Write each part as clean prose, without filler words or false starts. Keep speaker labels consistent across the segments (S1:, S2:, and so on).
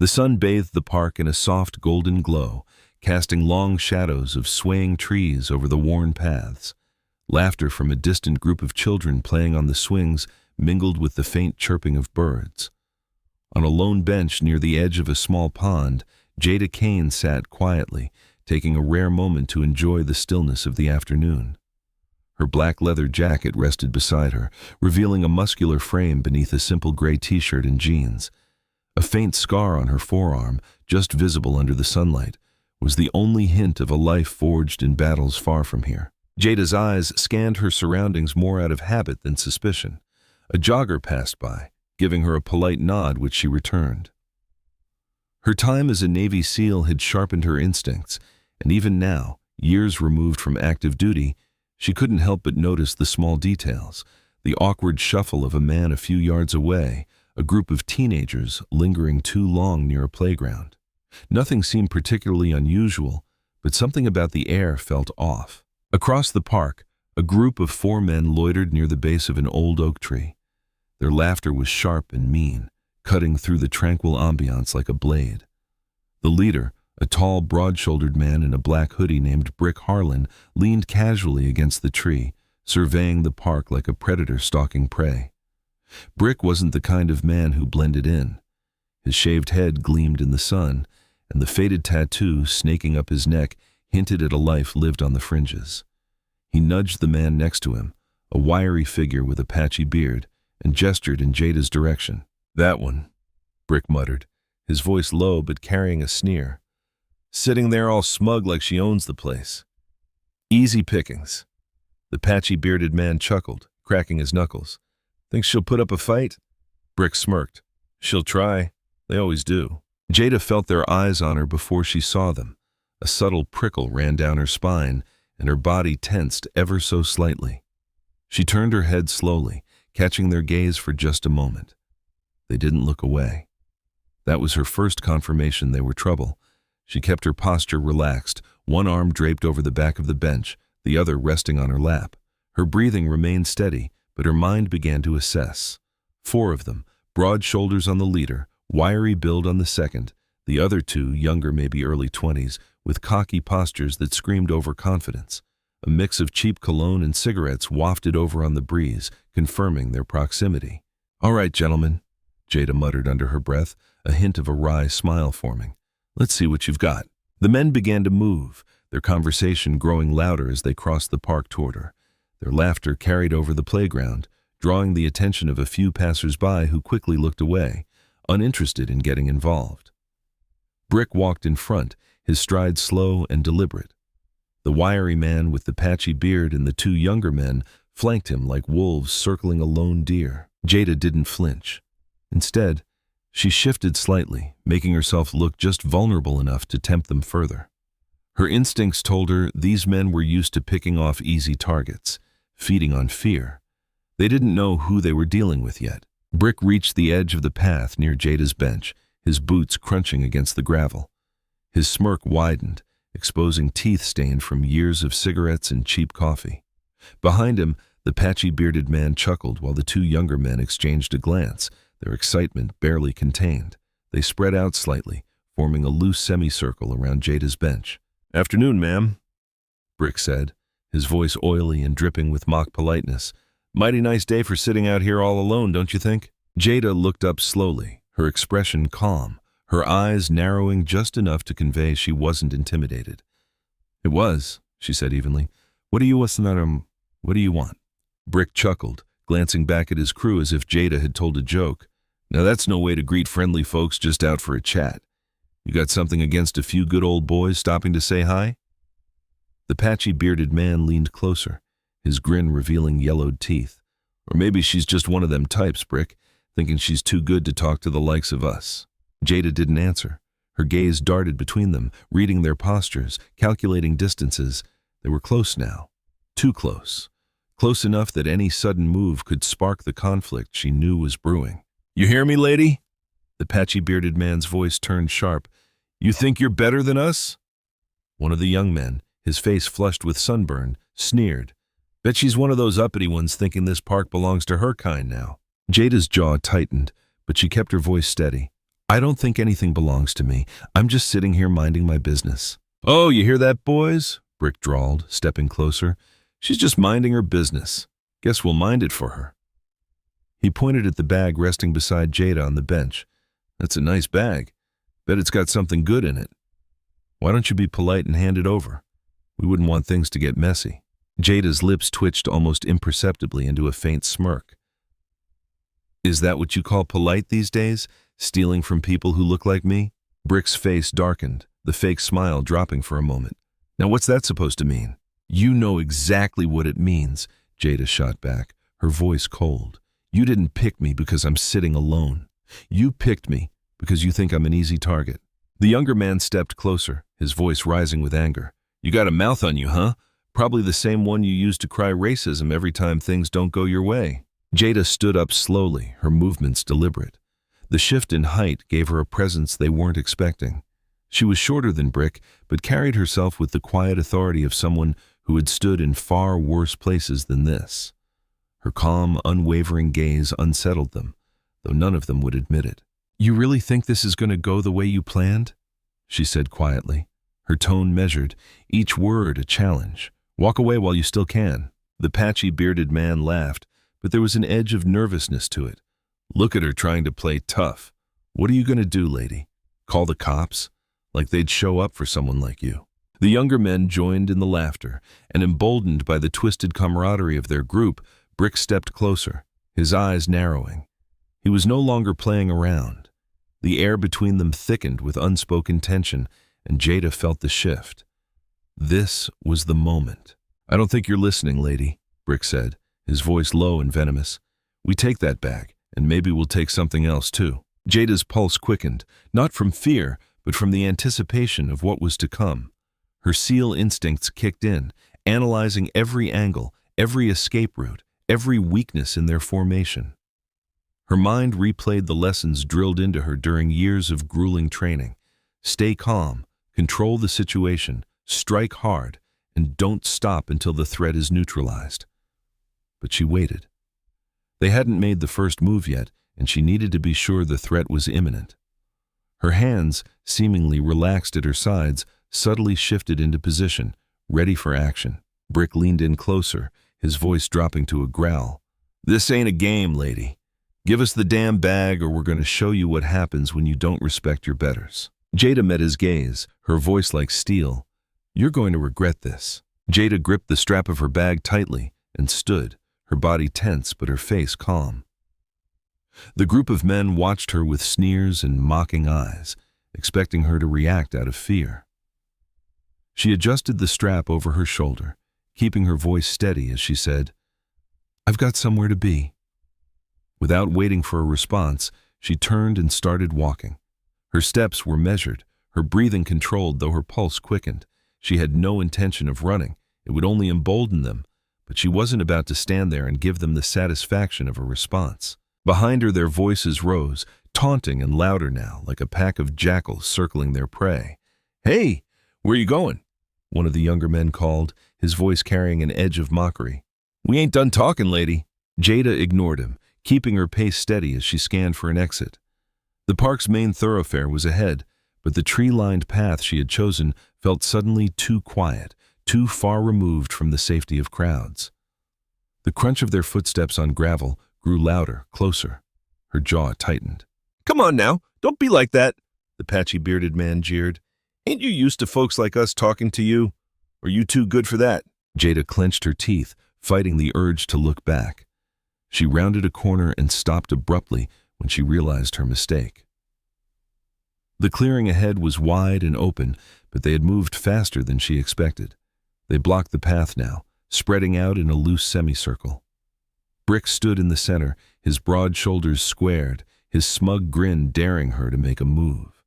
S1: The sun bathed the park in a soft golden glow, casting long shadows of swaying trees over the worn paths. Laughter from a distant group of children playing on the swings mingled with the faint chirping of birds. On a lone bench near the edge of a small pond, Jada Kane sat quietly, taking a rare moment to enjoy the stillness of the afternoon. Her black leather jacket rested beside her, revealing a muscular frame beneath a simple gray t-shirt and jeans. A faint scar on her forearm, just visible under the sunlight, was the only hint of a life forged in battles far from here. Jada's eyes scanned her surroundings more out of habit than suspicion. A jogger passed by, giving her a polite nod which she returned. Her time as a Navy SEAL had sharpened her instincts, and even now, years removed from active duty, she couldn't help but notice the small details, the awkward shuffle of a man a few yards away, a group of teenagers lingering too long near a playground. Nothing seemed particularly unusual, but something about the air felt off. Across the park, a group of 4 men loitered near the base of an old oak tree. Their laughter was sharp and mean, cutting through the tranquil ambiance like a blade. The leader, a tall, broad-shouldered man in a black hoodie named Brick Harlan, leaned casually against the tree, surveying the park like a predator stalking prey. Brick wasn't the kind of man who blended in. His shaved head gleamed in the sun, and the faded tattoo snaking up his neck hinted at a life lived on the fringes. He nudged the man next to him, a wiry figure with a patchy beard, and gestured in Jada's direction. "That one," Brick muttered, his voice low but carrying a sneer. "Sitting there all smug like she owns the place. Easy pickings." The patchy bearded man chuckled, cracking his knuckles. "Think she'll put up a fight?" Brick smirked. "She'll try. They always do." Jada felt their eyes on her before she saw them. A subtle prickle ran down her spine, and her body tensed ever so slightly. She turned her head slowly, catching their gaze for just a moment. They didn't look away. That was her first confirmation they were trouble. She kept her posture relaxed, one arm draped over the back of the bench, the other resting on her lap. Her breathing remained steady, but her mind began to assess. 4 of them, broad shoulders on the leader, wiry build on the second, the other 2, younger, maybe early 20s, with cocky postures that screamed overconfidence. A mix of cheap cologne and cigarettes wafted over on the breeze, confirming their proximity. "All right, gentlemen," Jada muttered under her breath, a hint of a wry smile forming. "Let's see what you've got." The men began to move, their conversation growing louder as they crossed the park toward her. Their laughter carried over the playground, drawing the attention of a few passers-by who quickly looked away, uninterested in getting involved. Brick walked in front, his stride slow and deliberate. The wiry man with the patchy beard and the 2 younger men flanked him like wolves circling a lone deer. Jada didn't flinch. Instead, she shifted slightly, making herself look just vulnerable enough to tempt them further. Her instincts told her these men were used to picking off easy targets, feeding on fear. They didn't know who they were dealing with yet. Brick reached the edge of the path near Jada's bench, his boots crunching against the gravel. His smirk widened, exposing teeth stained from years of cigarettes and cheap coffee. Behind him, the patchy bearded man chuckled while the 2 younger men exchanged a glance, their excitement barely contained. They spread out slightly, forming a loose semicircle around Jada's bench. "Afternoon, ma'am," Brick said, his voice oily and dripping with mock politeness. "Mighty nice day for sitting out here all alone, don't you think?" Jada looked up slowly, her expression calm, her eyes narrowing just enough to convey she wasn't intimidated. "It was," she said evenly. What do you want?" Brick chuckled, glancing back at his crew as if Jada had told a joke. "Now that's no way to greet friendly folks just out for a chat. You got something against a few good old boys stopping to say hi?" The patchy bearded man leaned closer, his grin revealing yellowed teeth. "Or maybe she's just one of them types, Brick, thinking she's too good to talk to the likes of us." Jada didn't answer. Her gaze darted between them, reading their postures, calculating distances. They were close now. Too close. Close enough that any sudden move could spark the conflict she knew was brewing. "You hear me, lady?" The patchy bearded man's voice turned sharp. "You think you're better than us?" One of the young men, his face flushed with sunburn, sneered. "Bet she's one of those uppity ones thinking this park belongs to her kind now." Jada's jaw tightened, but she kept her voice steady. I don't think anything belongs to me. I'm just sitting here minding my business. Oh, you hear that, boys? Brick drawled, stepping closer. She's just minding her business. Guess we'll mind it for her. He pointed at the bag resting beside Jada on the bench. That's a nice bag. Bet it's got something good in it. Why don't you be polite and hand it over? We wouldn't want things to get messy. Jada's lips twitched almost imperceptibly into a faint smirk. Is that what you call polite these days? Stealing from people who look like me? Brick's face darkened, the fake smile dropping for a moment. Now what's that supposed to mean? You know exactly what it means, Jada shot back, her voice cold. You didn't pick me because I'm sitting alone. You picked me because you think I'm an easy target. The younger man stepped closer, his voice rising with anger. You got a mouth on you, huh? Probably the same one you use to cry racism every time things don't go your way. Jada stood up slowly, her movements deliberate. The shift in height gave her a presence they weren't expecting. She was shorter than Brick, but carried herself with the quiet authority of someone who had stood in far worse places than this. Her calm, unwavering gaze unsettled them, though none of them would admit it. You really think this is going to go the way you planned? She said quietly, her tone measured, each word a challenge. Walk away while you still can. The patchy, bearded man laughed, but there was an edge of nervousness to it. Look at her trying to play tough. What are you going to do, lady? Call the cops? Like they'd show up for someone like you. The younger men joined in the laughter, and emboldened by the twisted camaraderie of their group, Brick stepped closer, his eyes narrowing. He was no longer playing around. The air between them thickened with unspoken tension, and Jada felt the shift. This was the moment. I don't think you're listening, lady, Brick said, his voice low and venomous. We take that bag, and maybe we'll take something else too. Jada's pulse quickened, not from fear, but from the anticipation of what was to come. Her SEAL instincts kicked in, analyzing every angle, every escape route, every weakness in their formation. Her mind replayed the lessons drilled into her during years of grueling training. Stay calm, control the situation, strike hard, and don't stop until the threat is neutralized. But she waited. They hadn't made the first move yet, and she needed to be sure the threat was imminent. Her hands, seemingly relaxed at her sides, subtly shifted into position, ready for action. Brick leaned in closer, his voice dropping to a growl. This ain't a game, lady. Give us the damn bag or we're going to show you what happens when you don't respect your betters. Jada met his gaze, her voice like steel. You're going to regret this. Jada gripped the strap of her bag tightly and stood, her body tense but her face calm. The group of men watched her with sneers and mocking eyes, expecting her to react out of fear. She adjusted the strap over her shoulder, keeping her voice steady as she said, I've got somewhere to be. Without waiting for a response, she turned and started walking. Her steps were measured, her breathing controlled though her pulse quickened. She had no intention of running. It would only embolden them, but she wasn't about to stand there and give them the satisfaction of a response. Behind her their voices rose, taunting and louder now, like a pack of jackals circling their prey. Hey, where you going? One of the younger men called, his voice carrying an edge of mockery. We ain't done talking, lady. Jada ignored him, keeping her pace steady as she scanned for an exit. The park's main thoroughfare was ahead, but the tree-lined path she had chosen felt suddenly too quiet, too far removed from the safety of crowds. The crunch of their footsteps on gravel grew louder, closer. Her jaw tightened. Come on now, don't be like that, the patchy bearded man jeered. Ain't you used to folks like us talking to you? Or you too good for that? Jada clenched her teeth, fighting the urge to look back. She rounded a corner and stopped abruptly when she realized her mistake. The clearing ahead was wide and open, but they had moved faster than she expected. They blocked the path now, spreading out in a loose semicircle. Brick stood in the center, his broad shoulders squared, his smug grin daring her to make a move.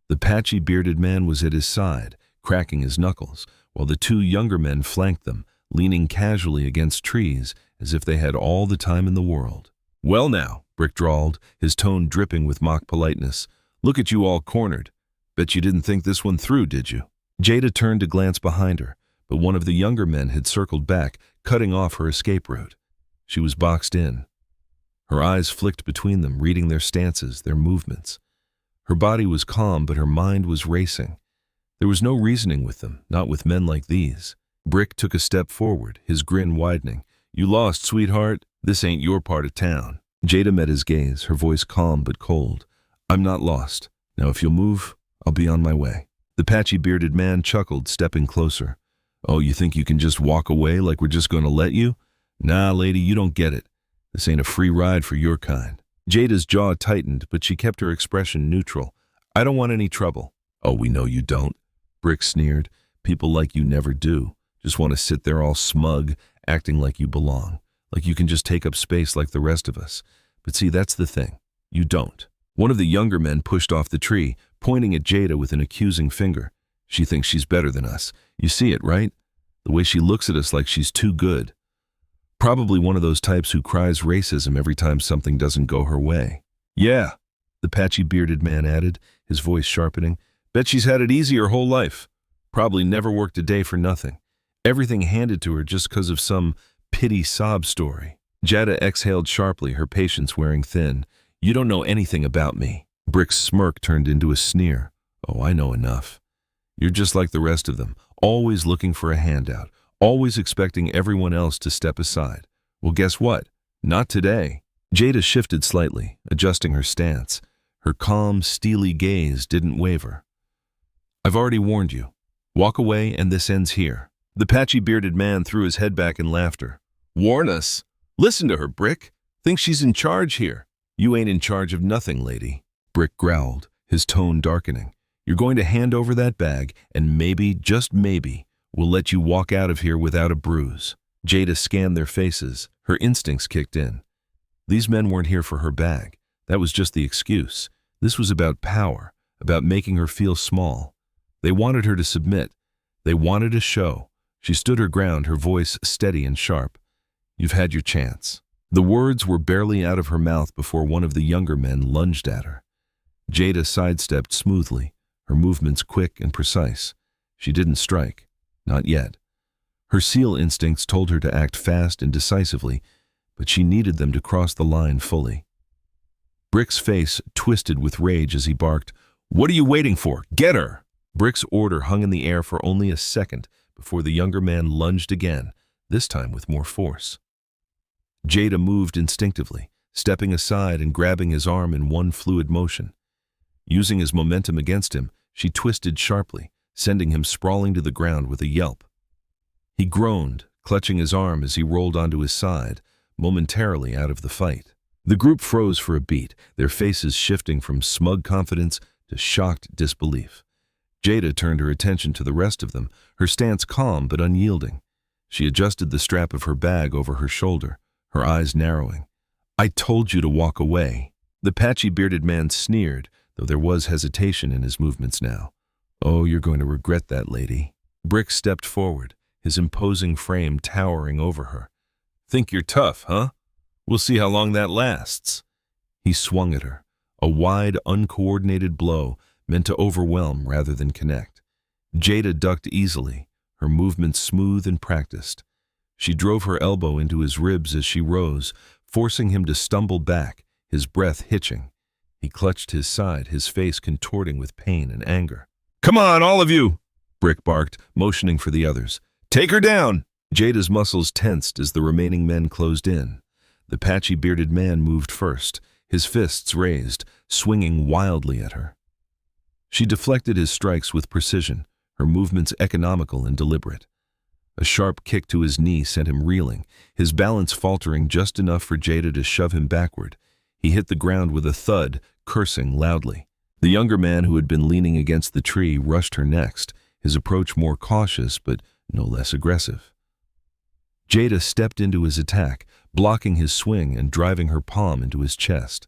S1: The patchy bearded man was at his side, cracking his knuckles, while the two younger men flanked them, leaning casually against trees as if they had all the time in the world. Well now, Brick drawled, his tone dripping with mock politeness. Look at you all cornered. Bet you didn't think this one through, did you? Jada turned to glance behind her, but one of the younger men had circled back, cutting off her escape route. She was boxed in. Her eyes flicked between them, reading their stances, their movements. Her body was calm, but her mind was racing. There was no reasoning with them, not with men like these. Brick took a step forward, his grin widening. "You lost, sweetheart. This ain't your part of town." Jada met his gaze, her voice calm but cold. "I'm not lost. Now if you'll move, I'll be on my way." The patchy bearded man chuckled, stepping closer. "Oh, you think you can just walk away like we're just going to let you? Nah, lady, you don't get it. This ain't a free ride for your kind." Jada's jaw tightened, but she kept her expression neutral. "I don't want any trouble." "Oh, we know you don't," Brick sneered. "People like you never do. Just want to sit there all smug, acting like you belong. Like you can just take up space like the rest of us. But see, that's the thing. You don't." One of the younger men pushed off the tree, pointing at Jada with an accusing finger. "She thinks she's better than us. You see it, right? The way she looks at us like she's too good. Probably one of those types who cries racism every time something doesn't go her way." "Yeah," the patchy bearded man added, his voice sharpening. "Bet she's had it easy her whole life. Probably never worked a day for nothing. Everything handed to her just because of some pity sob story." Jada exhaled sharply, her patience wearing thin. "You don't know anything about me." Brick's smirk turned into a sneer. "Oh, I know enough. You're just like the rest of them, always looking for a handout, always expecting everyone else to step aside. Well, guess what? Not today." Jada shifted slightly, adjusting her stance. Her calm, steely gaze didn't waver. "I've already warned you. Walk away and this ends here." The patchy bearded man threw his head back in laughter. "Warn us? Listen to her, Brick. Thinks she's in charge here." "You ain't in charge of nothing, lady," Brick growled, his tone darkening. "You're going to hand over that bag, and maybe, just maybe, we'll let you walk out of here without a bruise." Jada scanned their faces. Her instincts kicked in. These men weren't here for her bag. That was just the excuse. This was about power, about making her feel small. They wanted her to submit. They wanted a show. She stood her ground, her voice steady and sharp. "You've had your chance." The words were barely out of her mouth before one of the younger men lunged at her. Jada sidestepped smoothly, her movements quick and precise. She didn't strike. Not yet. Her SEAL instincts told her to act fast and decisively, but she needed them to cross the line fully. Brick's face twisted with rage as he barked, "What are you waiting for? Get her!" Brick's order hung in the air for only a second before the younger man lunged again, this time with more force. Jada moved instinctively, stepping aside and grabbing his arm in one fluid motion. Using his momentum against him, she twisted sharply, sending him sprawling to the ground with a yelp. He groaned, clutching his arm as he rolled onto his side, momentarily out of the fight. The group froze for a beat, their faces shifting from smug confidence to shocked disbelief. Jada turned her attention to the rest of them, her stance calm but unyielding. She adjusted the strap of her bag over her shoulder, her eyes narrowing. "I told you to walk away." The patchy bearded man sneered, though there was hesitation in his movements now. "Oh, you're going to regret that, lady." Brick stepped forward, his imposing frame towering over her. "Think you're tough, huh? We'll see how long that lasts." He swung at her, a wide, uncoordinated blow meant to overwhelm rather than connect. Jada ducked easily, her movements smooth and practiced. She drove her elbow into his ribs as she rose, forcing him to stumble back, his breath hitching. He clutched his side, his face contorting with pain and anger. "Come on, all of you!" Brick barked, motioning for the others. "Take her down!" Jada's muscles tensed as the remaining men closed in. The patchy bearded man moved first, his fists raised, swinging wildly at her. She deflected his strikes with precision, her movements economical and deliberate. A sharp kick to his knee sent him reeling, his balance faltering just enough for Jada to shove him backward. He hit the ground with a thud, cursing loudly. The younger man who had been leaning against the tree rushed her next, his approach more cautious but no less aggressive. Jada stepped into his attack, blocking his swing and driving her palm into his chest.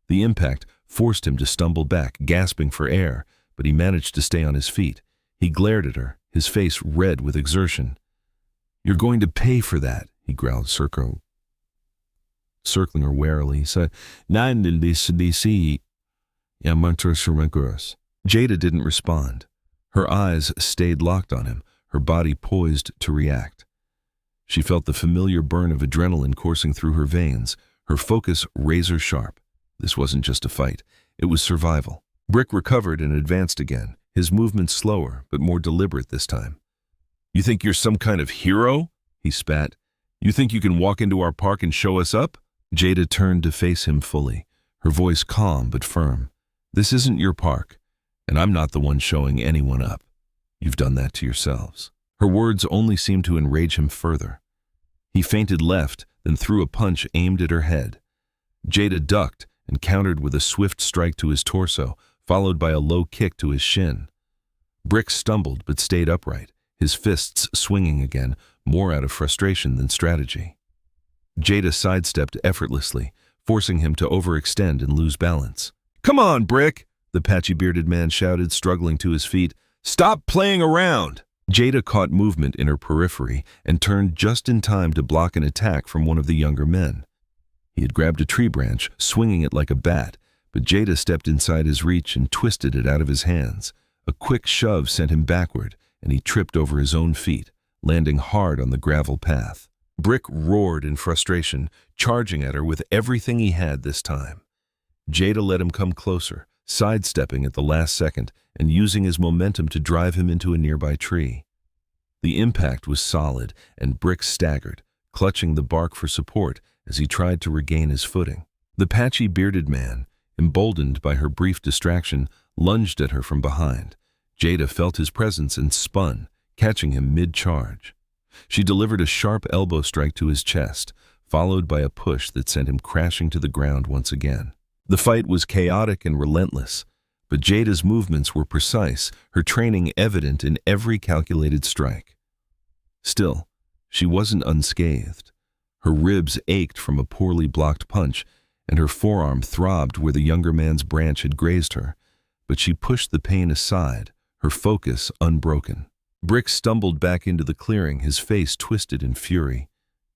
S1: The impact forced him to stumble back, gasping for air, but he managed to stay on his feet. He glared at her, his face red with exertion. "You're going to pay for that," he growled, circling her warily. Jada didn't respond. Her eyes stayed locked on him, her body poised to react. She felt the familiar burn of adrenaline coursing through her veins, her focus razor sharp. This wasn't just a fight, it was survival. Brick recovered and advanced again, his movements slower but more deliberate this time. "You think you're some kind of hero?" he spat. "You think you can walk into our park and show us up?" Jada turned to face him fully, her voice calm but firm. "This isn't your park, and I'm not the one showing anyone up. You've done that to yourselves." Her words only seemed to enrage him further. He feinted left, then threw a punch aimed at her head. Jada ducked and countered with a swift strike to his torso, followed by a low kick to his shin. Brick stumbled but stayed upright, his fists swinging again, more out of frustration than strategy. Jada sidestepped effortlessly, forcing him to overextend and lose balance. "Come on, Brick!" the patchy-bearded man shouted, struggling to his feet. "Stop playing around!" Jada caught movement in her periphery and turned just in time to block an attack from one of the younger men. He had grabbed a tree branch, swinging it like a bat, but Jada stepped inside his reach and twisted it out of his hands. A quick shove sent him backward, and he tripped over his own feet, landing hard on the gravel path. Brick roared in frustration, charging at her with everything he had this time. Jada let him come closer, sidestepping at the last second and using his momentum to drive him into a nearby tree. The impact was solid, and Brick staggered, clutching the bark for support as he tried to regain his footing. The patchy, bearded man, emboldened by her brief distraction, lunged at her from behind. Jada felt his presence and spun, catching him mid-charge. She delivered a sharp elbow strike to his chest, followed by a push that sent him crashing to the ground once again. The fight was chaotic and relentless, but Jada's movements were precise, her training evident in every calculated strike. Still, she wasn't unscathed. Her ribs ached from a poorly blocked punch, and her forearm throbbed where the younger man's branch had grazed her, but she pushed the pain aside, her focus unbroken. Brick stumbled back into the clearing, his face twisted in fury.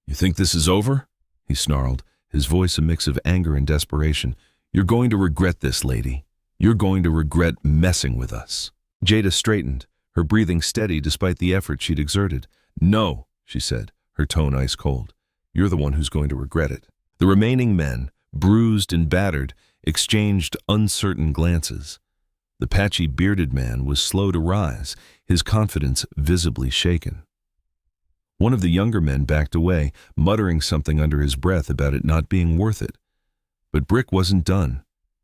S1: "You think this is over?" he snarled, his voice a mix of anger and desperation. "You're going to regret this, lady. You're going to regret messing with us." Jada straightened, her breathing steady despite the effort she'd exerted. "No," she said, her tone ice cold. "You're the one who's going to regret it." The remaining men, bruised and battered, exchanged uncertain glances. The patchy, bearded man was slow to rise, his confidence visibly shaken. One of the younger men backed away, muttering something under his breath about it not being worth it. But Brick wasn't done.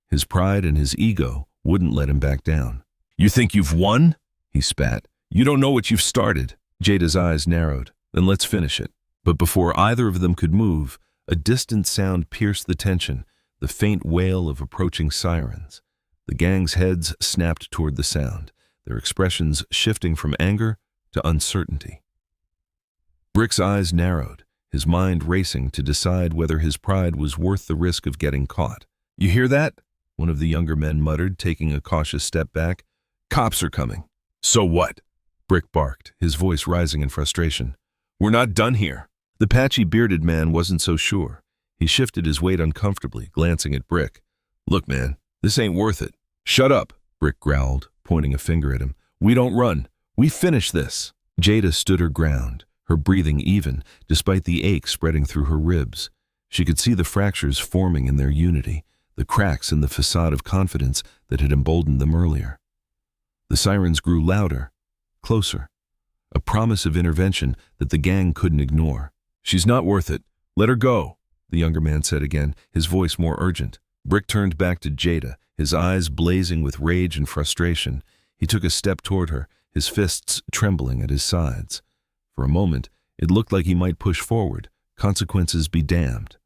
S1: His pride and his ego wouldn't let him back down. "You think you've won?" he spat. "You don't know what you've started." Jada's eyes narrowed. "Then let's finish it." But before either of them could move, a distant sound pierced the tension, the faint wail of approaching sirens. The gang's heads snapped toward the sound, their expressions shifting from anger to uncertainty. Brick's eyes narrowed, his mind racing to decide whether his pride was worth the risk of getting caught. "You hear that?" one of the younger men muttered, taking a cautious step back. "Cops are coming." "So what?" Brick barked, his voice rising in frustration. "We're not done here." The patchy, bearded man wasn't so sure. He shifted his weight uncomfortably, glancing at Brick. "Look, man, this ain't worth it." "Shut up," Brick growled, pointing a finger at him. "We don't run. We finish this." Jada stood her ground, her breathing even, despite the ache spreading through her ribs. She could see the fractures forming in their unity, the cracks in the facade of confidence that had emboldened them earlier. The sirens grew louder, closer, a promise of intervention that the gang couldn't ignore. "She's not worth it. Let her go," the younger man said again, his voice more urgent. Brick turned back to Jada, his eyes blazing with rage and frustration. He took a step toward her, his fists trembling at his sides. For a moment, it looked like he might push forward, consequences be damned.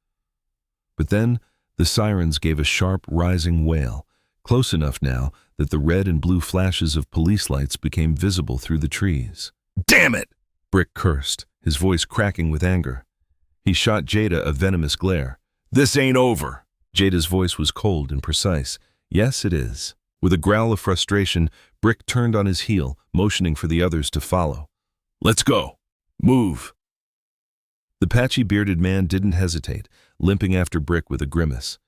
S1: But then, the sirens gave a sharp, rising wail, close enough now that the red and blue flashes of police lights became visible through the trees. "Damn it!" Brick cursed, his voice cracking with anger. He shot Jada a venomous glare. "This ain't over." Jada's voice was cold and precise. "Yes, it is." With a growl of frustration, Brick turned on his heel, motioning for the others to follow. "Let's go. Move." The patchy, bearded man didn't hesitate, limping after Brick with a grimace.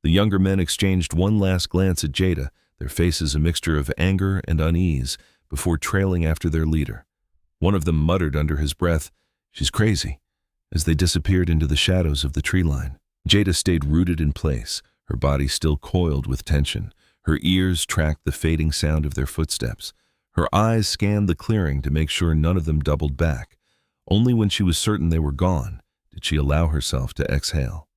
S1: The younger men exchanged one last glance at Jada, their faces a mixture of anger and unease, before trailing after their leader. One of them muttered under his breath, "She's crazy," as they disappeared into the shadows of the tree line. Jada stayed rooted in place, her body still coiled with tension, Her ears tracked the fading sound of their footsteps. Her eyes scanned the clearing to make sure none of them doubled back. Only when she was certain they were gone did she allow herself to exhale.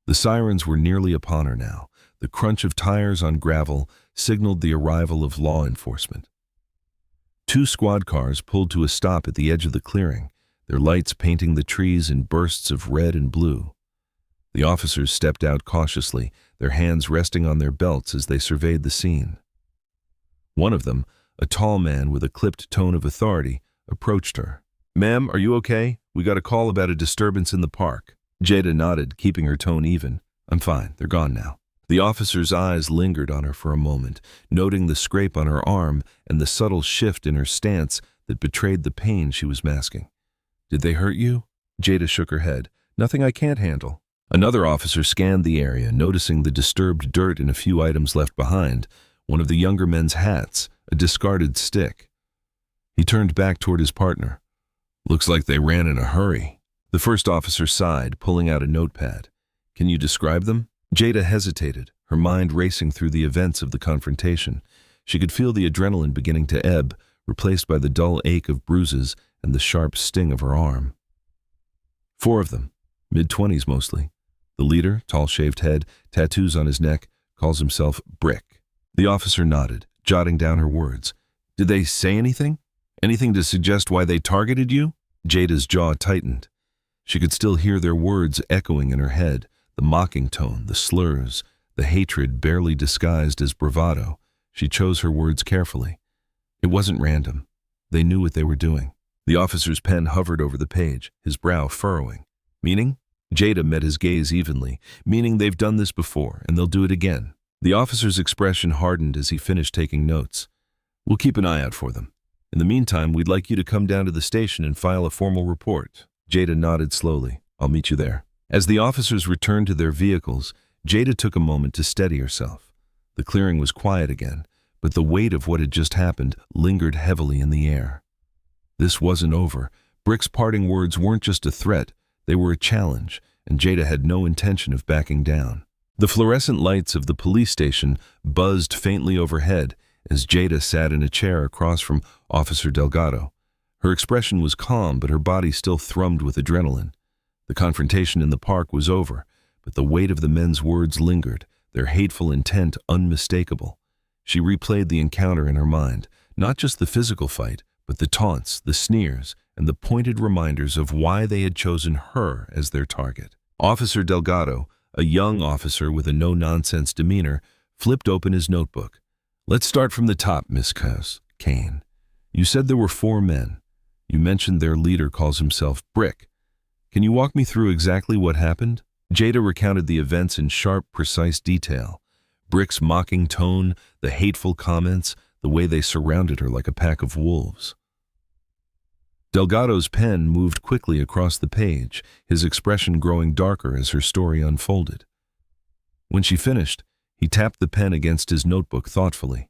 S1: The sirens were nearly upon her now. The crunch of tires on gravel signaled the arrival of law enforcement. 2 squad cars pulled to a stop at the edge of the clearing, their lights painting the trees in bursts of red and blue. The officers stepped out cautiously, their hands resting on their belts as they surveyed the scene. One of them, a tall man with a clipped tone of authority, approached her. "Ma'am, are you okay? We got a call about a disturbance in the park." Jada nodded, keeping her tone even. "I'm fine, they're gone now." The officer's eyes lingered on her for a moment, noting the scrape on her arm and the subtle shift in her stance that betrayed the pain she was masking. "Did they hurt you?" Jada shook her head. "Nothing I can't handle." Another officer scanned the area, noticing the disturbed dirt and a few items left behind, one of the younger men's hats, a discarded stick. He turned back toward his partner. "Looks like they ran in a hurry." The first officer sighed, pulling out a notepad. "Can you describe them?" Jada hesitated, her mind racing through the events of the confrontation. She could feel the adrenaline beginning to ebb, replaced by the dull ache of bruises and the sharp sting of her arm. 4 of them, mid-20s mostly. The leader, tall shaved head, tattoos on his neck, calls himself Brick. The officer nodded, jotting down her words. "Did they say anything? Anything to suggest why they targeted you?" Jada's jaw tightened. She could still hear their words echoing in her head, the mocking tone, the slurs, the hatred barely disguised as bravado. She chose her words carefully. It wasn't random. They knew what they were doing. The officer's pen hovered over the page, his brow furrowing. "Meaning?" Jada met his gaze evenly. "Meaning they've done this before, and they'll do it again." The officer's expression hardened as he finished taking notes. "We'll keep an eye out for them. In the meantime, we'd like you to come down to the station and file a formal report." Jada nodded slowly. "I'll meet you there." As the officers returned to their vehicles, Jada took a moment to steady herself. The clearing was quiet again, but the weight of what had just happened lingered heavily in the air. This wasn't over. Brick's parting words weren't just a threat, they were a challenge, and Jada had no intention of backing down. The fluorescent lights of the police station buzzed faintly overhead as Jada sat in a chair across from Officer Delgado. Her expression was calm, but her body still thrummed with adrenaline. The confrontation in the park was over, but the weight of the men's words lingered, their hateful intent unmistakable. She replayed the encounter in her mind, not just the physical fight, but the taunts, the sneers, and the pointed reminders of why they had chosen her as their target. Officer Delgado, a young officer with a no-nonsense demeanor, flipped open his notebook. "Let's start from the top, Miss Kane. You said there were 4 men. You mentioned their leader calls himself Brick. Can you walk me through exactly what happened?" Jada recounted the events in sharp, precise detail. Brick's mocking tone, the hateful comments, the way they surrounded her like a pack of wolves. Delgado's pen moved quickly across the page, his expression growing darker as her story unfolded. When she finished, he tapped the pen against his notebook thoughtfully.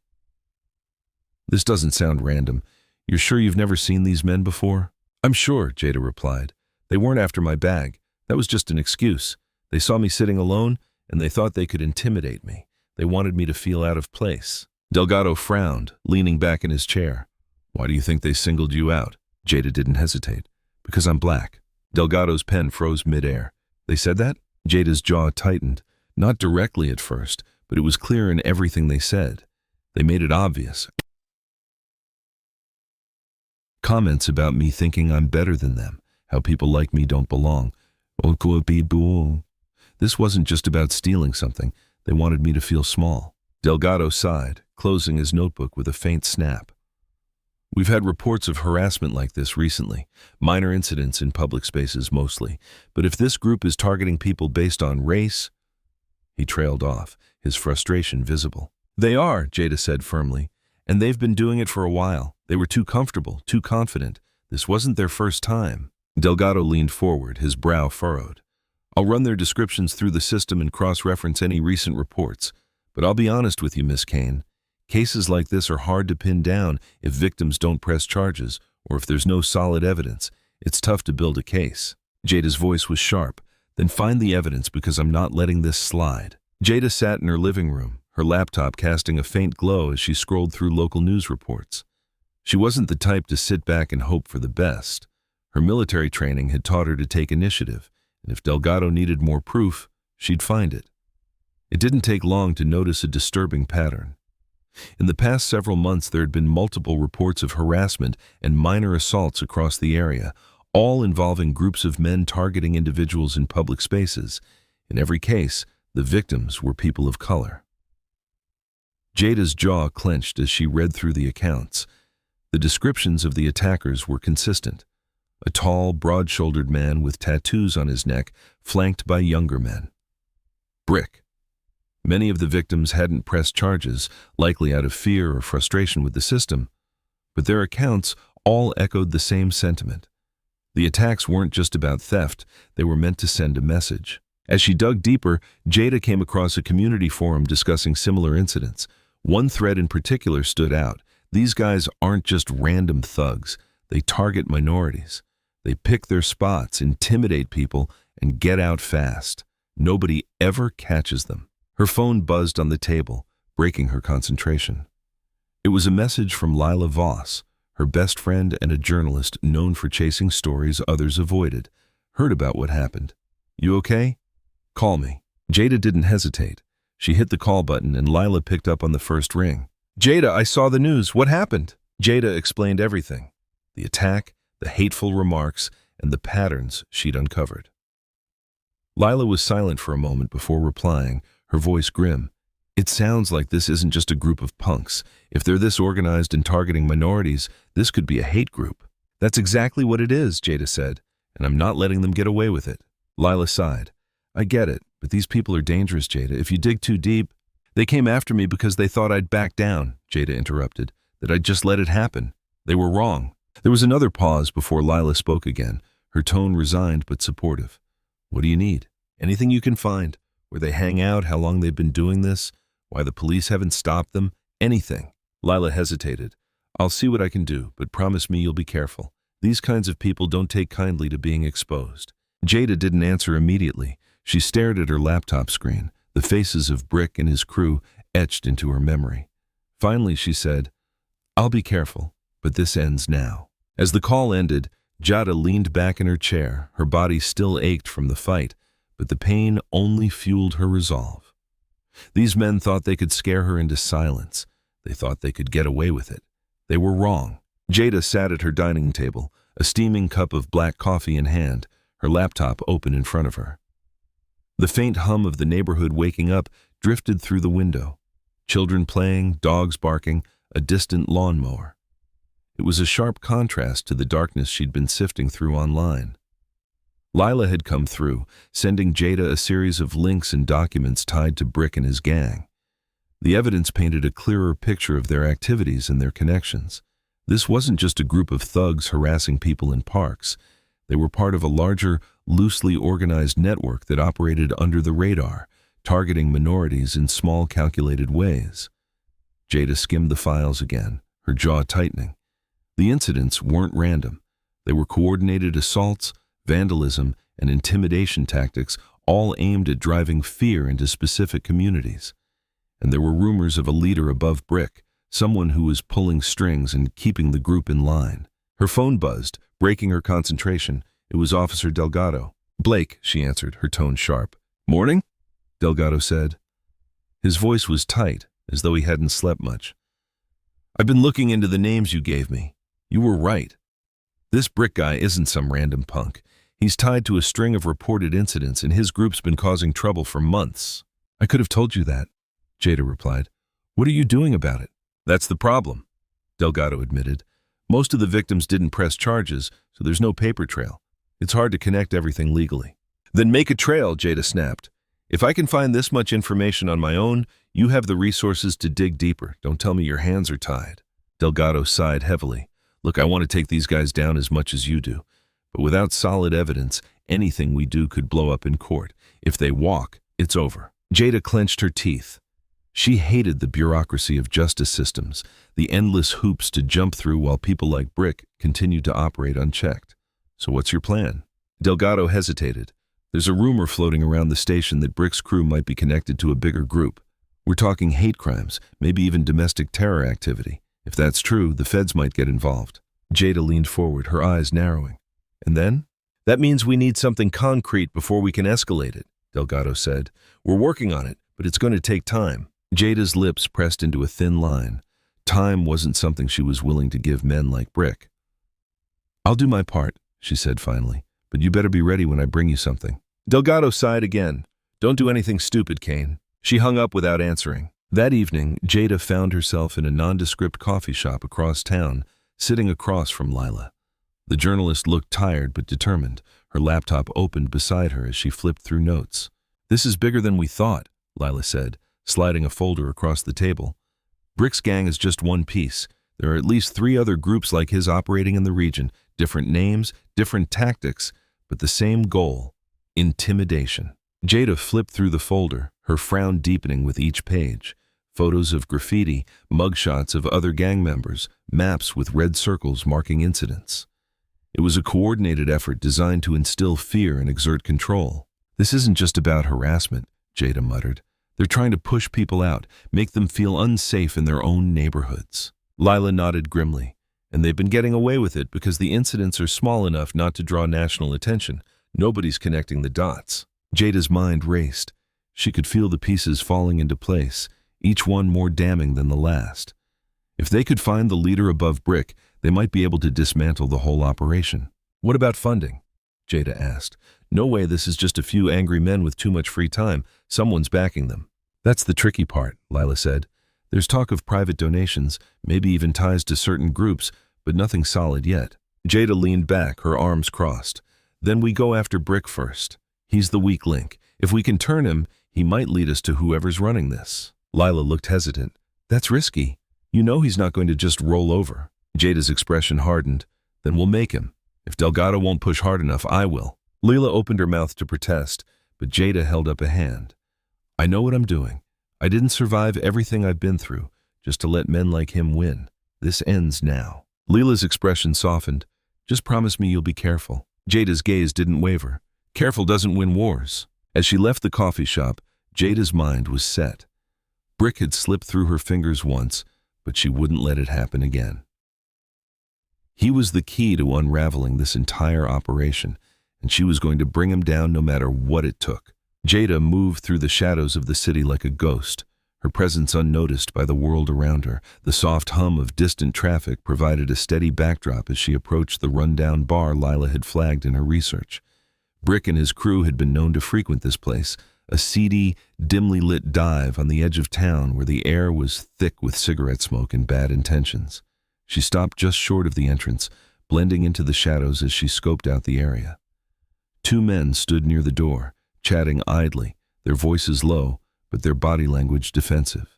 S1: "This doesn't sound random. You're sure you've never seen these men before?" "I'm sure," Jada replied. "They weren't after my bag. That was just an excuse. They saw me sitting alone, and they thought they could intimidate me. They wanted me to feel out of place." Delgado frowned, leaning back in his chair. "Why do you think they singled you out?" Jada didn't hesitate. "Because I'm black." Delgado's pen froze midair. "They said that?" Jada's jaw tightened. Not directly at first, but it was clear in everything they said. They made it obvious. Comments about me thinking I'm better than them, how people like me don't belong. This wasn't just about stealing something. They wanted me to feel small. Delgado sighed, closing his notebook with a faint snap. "We've had reports of harassment like this recently, minor incidents in public spaces mostly. But if this group is targeting people based on race..." He trailed off, his frustration visible. "They are," Jada said firmly, "and they've been doing it for a while. They were too comfortable, too confident. This wasn't their first time." Delgado leaned forward, his brow furrowed. "I'll run their descriptions through the system and cross-reference any recent reports. But I'll be honest with you, Miss Kane. Cases like this are hard to pin down if victims don't press charges or if there's no solid evidence. It's tough to build a case." Jada's voice was sharp. "Then find the evidence because I'm not letting this slide." Jada sat in her living room, her laptop casting a faint glow as she scrolled through local news reports. She wasn't the type to sit back and hope for the best. Her military training had taught her to take initiative, and if Delgado needed more proof, she'd find it. It didn't take long to notice a disturbing pattern. In the past several months, there had been multiple reports of harassment and minor assaults across the area, all involving groups of men targeting individuals in public spaces. In every case, the victims were people of color. Jada's jaw clenched as she read through the accounts. The descriptions of the attackers were consistent. A tall, broad-shouldered man with tattoos on his neck, flanked by younger men. Brick. Many of the victims hadn't pressed charges, likely out of fear or frustration with the system, but their accounts all echoed the same sentiment. The attacks weren't just about theft, they were meant to send a message. As she dug deeper, Jada came across a community forum discussing similar incidents. One thread in particular stood out. These guys aren't just random thugs, they target minorities. They pick their spots, intimidate people, and get out fast. Nobody ever catches them. Her phone buzzed on the table, breaking her concentration. It was a message from Lila Voss, her best friend and a journalist known for chasing stories others avoided. Heard about what happened. You okay? Call me. Jada didn't hesitate. She hit the call button and Lila picked up on the first ring. Jada, I saw the news. What happened? Jada explained everything. The attack, the hateful remarks, and the patterns she'd uncovered. Lila was silent for a moment before replying, her voice grim. It sounds like this isn't just a group of punks. If they're this organized and targeting minorities, this could be a hate group. That's exactly what it is, Jada said, and I'm not letting them get away with it. Lila sighed. I get it, but these people are dangerous, Jada. If you dig too deep... They came after me because they thought I'd back down, Jada interrupted, that I'd just let it happen. They were wrong. There was another pause before Lila spoke again, her tone resigned but supportive. What do you need? Anything you can find. Where they hang out, how long they've been doing this, why the police haven't stopped them, anything. Lila hesitated. I'll see what I can do, but promise me you'll be careful. These kinds of people don't take kindly to being exposed. Jada didn't answer immediately. She stared at her laptop screen, the faces of Brick and his crew etched into her memory. Finally, she said, I'll be careful, but this ends now. As the call ended, Jada leaned back in her chair. Her body still ached from the fight, but the pain only fueled her resolve. These men thought they could scare her into silence. They thought they could get away with it. They were wrong. Jada sat at her dining table, a steaming cup of black coffee in hand, her laptop open in front of her. The faint hum of the neighborhood waking up drifted through the window. Children playing, dogs barking, a distant lawnmower. It was a sharp contrast to the darkness she'd been sifting through online. Lila had come through, sending Jada a series of links and documents tied to Brick and his gang. The evidence painted a clearer picture of their activities and their connections. This wasn't just a group of thugs harassing people in parks. They were part of a larger, loosely organized network that operated under the radar, targeting minorities in small, calculated ways. Jada skimmed the files again, her jaw tightening. The incidents weren't random. They were coordinated assaults, vandalism, and intimidation tactics, all aimed at driving fear into specific communities. And there were rumors of a leader above Brick, someone who was pulling strings and keeping the group in line. Her phone buzzed, breaking her concentration. It was Officer Delgado. Blake, she answered, her tone sharp. Morning? Delgado said. His voice was tight, as though he hadn't slept much. I've been looking into the names you gave me. You were right. This Brick guy isn't some random punk. He's tied to a string of reported incidents, and his group's been causing trouble for months. I could have told you that, Jada replied. What are you doing about it? That's the problem, Delgado admitted. Most of the victims didn't press charges, so there's no paper trail. It's hard to connect everything legally. Then make a trail, Jada snapped. If I can find this much information on my own, you have the resources to dig deeper. Don't tell me your hands are tied. Delgado sighed heavily. Look, I want to take these guys down as much as you do. But without solid evidence, anything we do could blow up in court. If they walk, it's over. Jada clenched her teeth. She hated the bureaucracy of justice systems, the endless hoops to jump through while people like Brick continued to operate unchecked. So what's your plan? Delgado hesitated. There's a rumor floating around the station that Brick's crew might be connected to a bigger group. We're talking hate crimes, maybe even domestic terror activity. If that's true, the feds might get involved. Jada leaned forward, her eyes narrowing. And then? That means we need something concrete before we can escalate it, Delgado said. We're working on it, but it's going to take time. Jada's lips pressed into a thin line. Time wasn't something she was willing to give men like Brick. I'll do my part, she said finally, but you better be ready when I bring you something. Delgado sighed again. Don't do anything stupid, Kane. She hung up without answering. That evening, Jada found herself in a nondescript coffee shop across town, sitting across from Lila. The journalist looked tired but determined, her laptop opened beside her as she flipped through notes. This is bigger than we thought, Lila said, sliding a folder across the table. Brick's gang is just one piece. There are at least 3 other groups like his operating in the region, different names, different tactics, but the same goal: intimidation. Jada flipped through the folder, her frown deepening with each page. Photos of graffiti, mugshots of other gang members, maps with red circles marking incidents. It was a coordinated effort designed to instill fear and exert control. This isn't just about harassment, Jada muttered. They're trying to push people out, make them feel unsafe in their own neighborhoods. Lila nodded grimly. And they've been getting away with it because the incidents are small enough not to draw national attention. Nobody's connecting the dots. Jada's mind raced. She could feel the pieces falling into place, each one more damning than the last. If they could find the leader above Brick, they might be able to dismantle the whole operation. What about funding? Jada asked. No way this is just a few angry men with too much free time. Someone's backing them. That's the tricky part, Lila said. There's talk of private donations, maybe even ties to certain groups, but nothing solid yet. Jada leaned back, her arms crossed. Then we go after Brick first. He's the weak link. If we can turn him, he might lead us to whoever's running this. Lila looked hesitant. That's risky. You know he's not going to just roll over. Jada's expression hardened. Then we'll make him. If Delgado won't push hard enough, I will. Lila opened her mouth to protest, but Jada held up a hand. I know what I'm doing. I didn't survive everything I've been through just to let men like him win. This ends now. Lila's expression softened. Just promise me you'll be careful. Jada's gaze didn't waver. Careful doesn't win wars. As she left the coffee shop, Jada's mind was set. Brick had slipped through her fingers once, but she wouldn't let it happen again. He was the key to unraveling this entire operation, and she was going to bring him down no matter what it took. Jada moved through the shadows of the city like a ghost, her presence unnoticed by the world around her. The soft hum of distant traffic provided a steady backdrop as she approached the rundown bar Lila had flagged in her research. Brick and his crew had been known to frequent this place, a seedy, dimly lit dive on the edge of town where the air was thick with cigarette smoke and bad intentions. She stopped just short of the entrance, blending into the shadows as she scoped out the area. 2 men stood near the door, chatting idly, their voices low, but their body language defensive.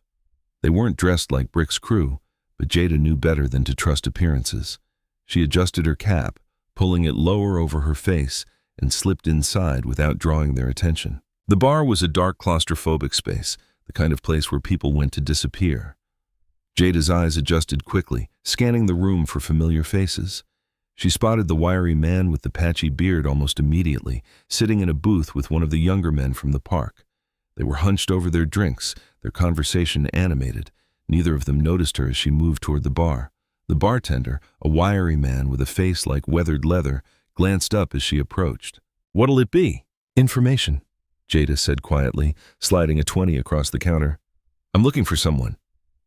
S1: They weren't dressed like Brick's crew, but Jada knew better than to trust appearances. She adjusted her cap, pulling it lower over her face, and slipped inside without drawing their attention. The bar was a dark, claustrophobic space, the kind of place where people went to disappear. Jada's eyes adjusted quickly, scanning the room for familiar faces. She spotted the wiry man with the patchy beard almost immediately, sitting in a booth with one of the younger men from the park. They were hunched over their drinks, their conversation animated. Neither of them noticed her as she moved toward the bar. The bartender, a wiry man with a face like weathered leather, glanced up as she approached. What'll it be? Information, Jada said quietly, sliding a 20 across the counter. I'm looking for someone.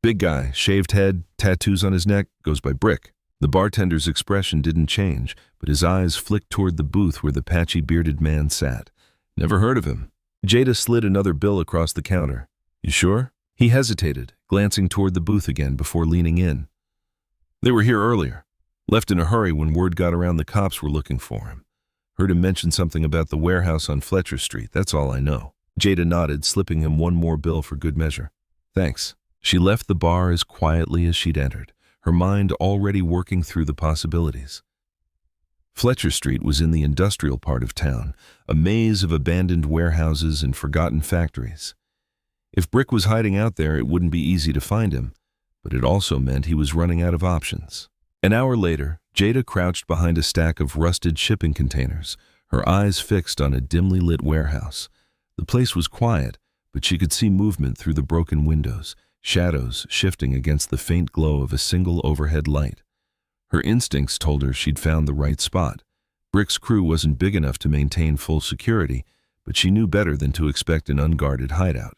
S1: Big guy, shaved head, tattoos on his neck, goes by Brick. The bartender's expression didn't change, but his eyes flicked toward the booth where the patchy bearded man sat. Never heard of him. Jada slid another bill across the counter. You sure? He hesitated, glancing toward the booth again before leaning in. They were here earlier. Left in a hurry when word got around the cops were looking for him. Heard him mention something about the warehouse on Fletcher Street, that's all I know. Jada nodded, slipping him one more bill for good measure. Thanks. She left the bar as quietly as she'd entered, her mind already working through the possibilities. Fletcher Street was in the industrial part of town, a maze of abandoned warehouses and forgotten factories. If Brick was hiding out there, it wouldn't be easy to find him, but it also meant he was running out of options. An hour later, Jada crouched behind a stack of rusted shipping containers, her eyes fixed on a dimly lit warehouse. The place was quiet, but she could see movement through the broken windows, shadows shifting against the faint glow of a single overhead light. Her instincts told her she'd found the right spot. Brick's crew wasn't big enough to maintain full security, but she knew better than to expect an unguarded hideout.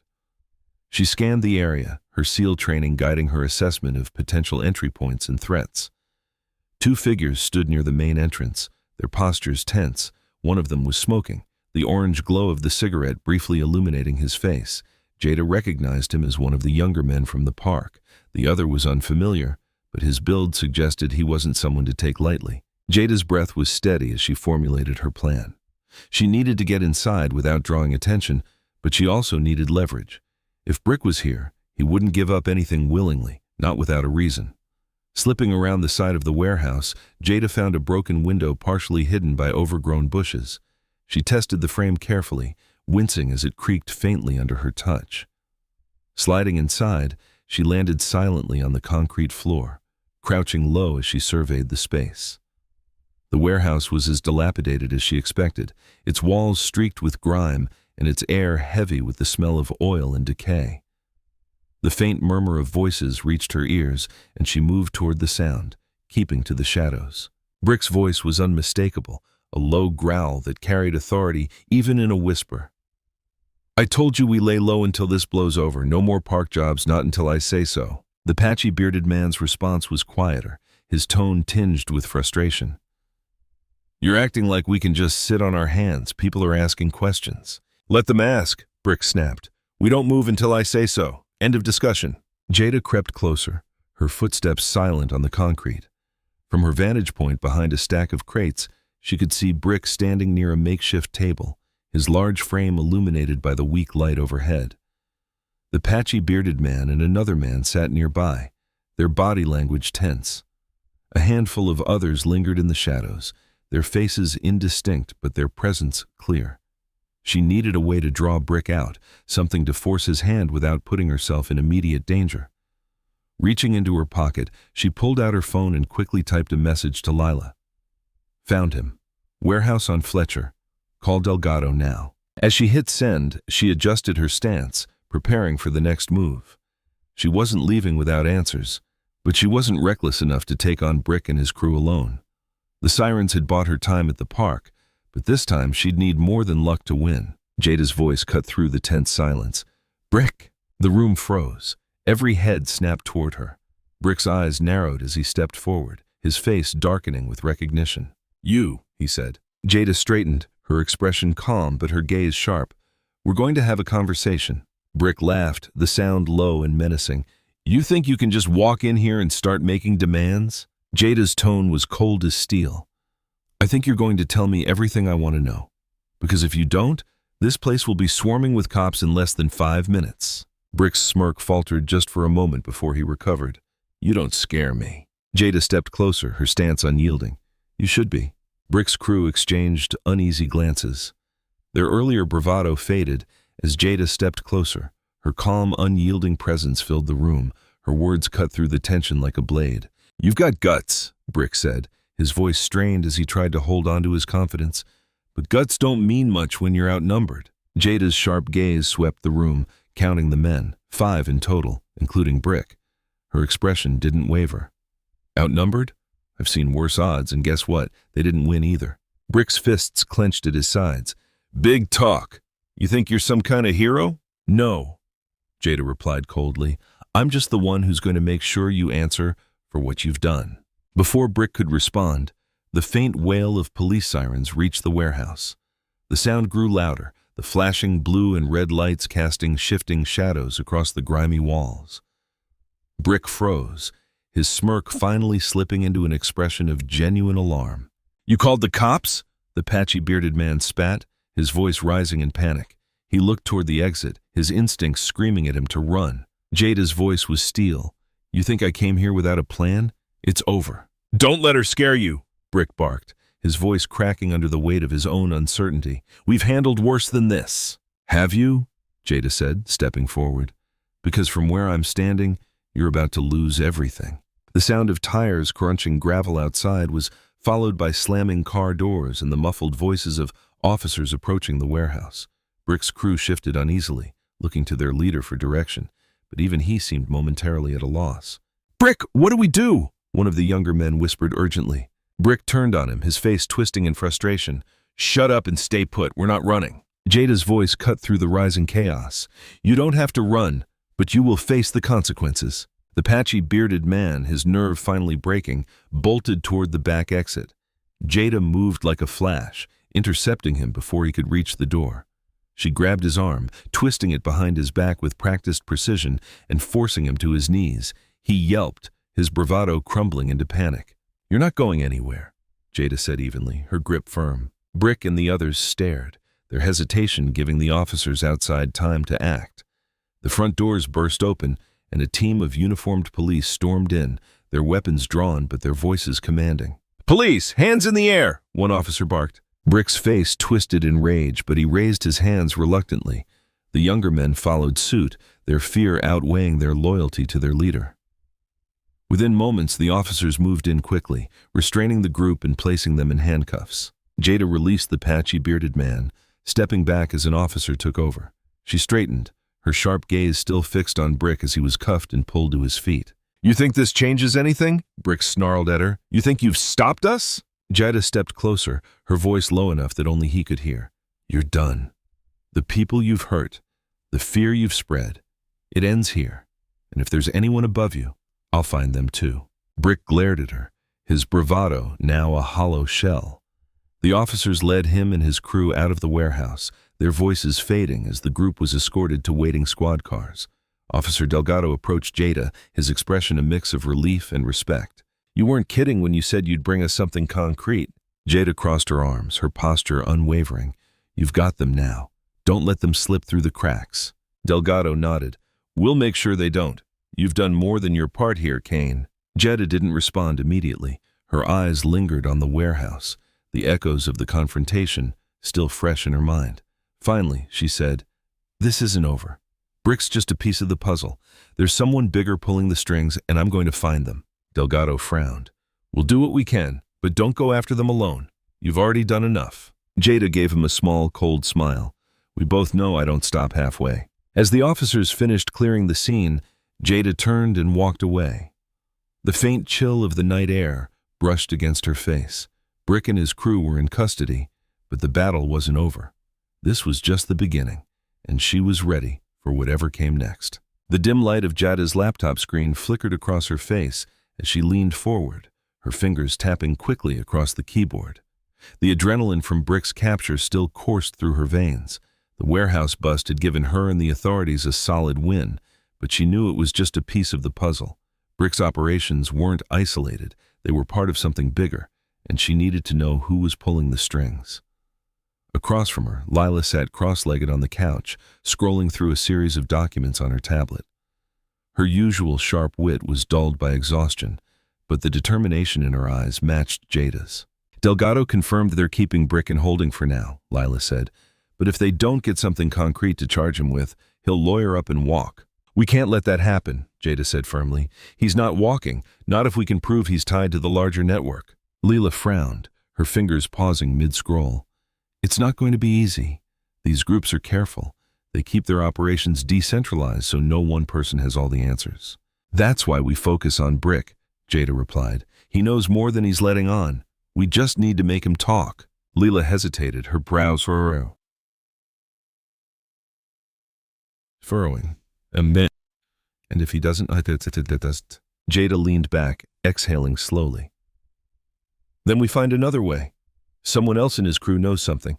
S1: She scanned the area, her SEAL training guiding her assessment of potential entry points and threats. 2 figures stood near the main entrance, their postures tense. One of them was smoking, the orange glow of the cigarette briefly illuminating his face. Jada recognized him as one of the younger men from the park. The other was unfamiliar, but his build suggested he wasn't someone to take lightly. Jada's breath was steady as she formulated her plan. She needed to get inside without drawing attention, but she also needed leverage. If Brick was here, he wouldn't give up anything willingly, not without a reason. Slipping around the side of the warehouse, Jada found a broken window partially hidden by overgrown bushes. She tested the frame carefully, wincing as it creaked faintly under her touch. Sliding inside, she landed silently on the concrete floor, crouching low as she surveyed the space. The warehouse was as dilapidated as she expected, its walls streaked with grime and its air heavy with the smell of oil and decay. The faint murmur of voices reached her ears, and she moved toward the sound, keeping to the shadows. Brick's voice was unmistakable, a low growl that carried authority even in a whisper. "I told you we lay low until this blows over. No more park jobs, not until I say so." The patchy bearded man's response was quieter, his tone tinged with frustration. "You're acting like we can just sit on our hands. People are asking questions." "Let them ask," Brick snapped. "We don't move until I say so. End of discussion." Jada crept closer, her footsteps silent on the concrete. From her vantage point behind a stack of crates, she could see Brick standing near a makeshift table, his large frame illuminated by the weak light overhead. The patchy bearded man and another man sat nearby, their body language tense. A handful of others lingered in the shadows, their faces indistinct but their presence clear. She needed a way to draw Brick out, something to force his hand without putting herself in immediate danger. Reaching into her pocket, she pulled out her phone and quickly typed a message to Lila. "Found him. Warehouse on Fletcher. Call Delgado now." As she hit send, she adjusted her stance, preparing for the next move. She wasn't leaving without answers, but she wasn't reckless enough to take on Brick and his crew alone. The sirens had bought her time at the park, but this time she'd need more than luck to win. Jada's voice cut through the tense silence. "Brick!" The room froze. Every head snapped toward her. Brick's eyes narrowed as he stepped forward, his face darkening with recognition. "You," he said. Jada straightened, her expression calm but her gaze sharp. "We're going to have a conversation." Brick laughed, the sound low and menacing. "You think you can just walk in here and start making demands?" Jada's tone was cold as steel. "I think you're going to tell me everything I want to know. Because if you don't, this place will be swarming with cops in less than 5 minutes. Brick's smirk faltered just for a moment before he recovered. "You don't scare me." Jada stepped closer, her stance unyielding. "You should be." Brick's crew exchanged uneasy glances. Their earlier bravado faded as Jada stepped closer. Her calm, unyielding presence filled the room, her words cut through the tension like a blade. "You've got guts," Brick said, his voice strained as he tried to hold on to his confidence. "But guts don't mean much when you're outnumbered." Jada's sharp gaze swept the room, counting the men, 5 in total, including Brick. Her expression didn't waver. "Outnumbered? I've seen worse odds, and guess what? They didn't win either." Brick's fists clenched at his sides. "Big talk. You think you're some kind of hero?" "No," Jada replied coldly. "I'm just the one who's going to make sure you answer for what you've done." Before Brick could respond, the faint wail of police sirens reached the warehouse. The sound grew louder, the flashing blue and red lights casting shifting shadows across the grimy walls. Brick froze, his smirk finally slipping into an expression of genuine alarm. "You called the cops?" the patchy bearded man spat, his voice rising in panic. He looked toward the exit, his instincts screaming at him to run. Jada's voice was steel. "You think I came here without a plan? It's over." "Don't let her scare you," Brick barked, his voice cracking under the weight of his own uncertainty. "We've handled worse than this." "Have you?" Jada said, stepping forward. "Because from where I'm standing, you're about to lose everything." The sound of tires crunching gravel outside was followed by slamming car doors and the muffled voices of officers approaching the warehouse. Brick's crew shifted uneasily, looking to their leader for direction, but even he seemed momentarily at a loss. "Brick, what do we do?" one of the younger men whispered urgently. Brick turned on him, his face twisting in frustration. "Shut up and stay put, we're not running." Jada's voice cut through the rising chaos. "You don't have to run, but you will face the consequences." The patchy, bearded man, his nerve finally breaking, bolted toward the back exit. Jada moved like a flash, intercepting him before he could reach the door. She grabbed his arm, twisting it behind his back with practiced precision and forcing him to his knees. He yelped, his bravado crumbling into panic. "You're not going anywhere," Jada said evenly, her grip firm. Brick and the others stared, their hesitation giving the officers outside time to act. The front doors burst open, and a team of uniformed police stormed in, their weapons drawn but their voices commanding. "Police, hands in the air!" one officer barked. Brick's face twisted in rage, but he raised his hands reluctantly. The younger men followed suit, their fear outweighing their loyalty to their leader. Within moments, the officers moved in quickly, restraining the group and placing them in handcuffs. Jada released the patchy, bearded man, stepping back as an officer took over. She straightened, her sharp gaze still fixed on Brick as he was cuffed and pulled to his feet. "You think this changes anything?" Brick snarled at her. "You think you've stopped us?" Jada stepped closer, her voice low enough that only he could hear. "You're done. The people you've hurt, the fear you've spread, it ends here. And if there's anyone above you, I'll find them too." Brick glared at her, his bravado now a hollow shell. The officers led him and his crew out of the warehouse, their voices fading as the group was escorted to waiting squad cars. Officer Delgado approached Jada, his expression a mix of relief and respect. "You weren't kidding when you said you'd bring us something concrete." Jada crossed her arms, her posture unwavering. "You've got them now. Don't let them slip through the cracks." Delgado nodded. "We'll make sure they don't. You've done more than your part here, Kane." Jada didn't respond immediately. Her eyes lingered on the warehouse, the echoes of the confrontation still fresh in her mind. Finally, she said, "This isn't over. Brick's just a piece of the puzzle. There's someone bigger pulling the strings, and I'm going to find them." Delgado frowned. "We'll do what we can, but don't go after them alone. You've already done enough." Jada gave him a small, cold smile. "We both know I don't stop halfway." As the officers finished clearing the scene, Jada turned and walked away. The faint chill of the night air brushed against her face. Brick and his crew were in custody, but the battle wasn't over. This was just the beginning, and she was ready for whatever came next. The dim light of Jada's laptop screen flickered across her face as she leaned forward, her fingers tapping quickly across the keyboard. The adrenaline from Brick's capture still coursed through her veins. The warehouse bust had given her and the authorities a solid win, but she knew it was just a piece of the puzzle. Brick's operations weren't isolated, they were part of something bigger, and she needed to know who was pulling the strings. Across from her, Lila sat cross-legged on the couch, scrolling through a series of documents on her tablet. Her usual sharp wit was dulled by exhaustion, but the determination in her eyes matched Jada's. "Delgado confirmed they're keeping Brick in holding for now," Lila said, "but if they don't get something concrete to charge him with, he'll lawyer up and walk." "We can't let that happen," Jada said firmly. "He's not walking, not if we can prove he's tied to the larger network." Lila frowned, her fingers pausing mid-scroll. "It's not going to be easy. These groups are careful. They keep their operations decentralized so no one person has all the answers." "That's why we focus on Brick," Jada replied. "He knows more than he's letting on. We just need to make him talk." Lila hesitated, her brows furrowing. And if he doesn't... Jada leaned back, exhaling slowly. "Then we find another way. Someone else in his crew knows something.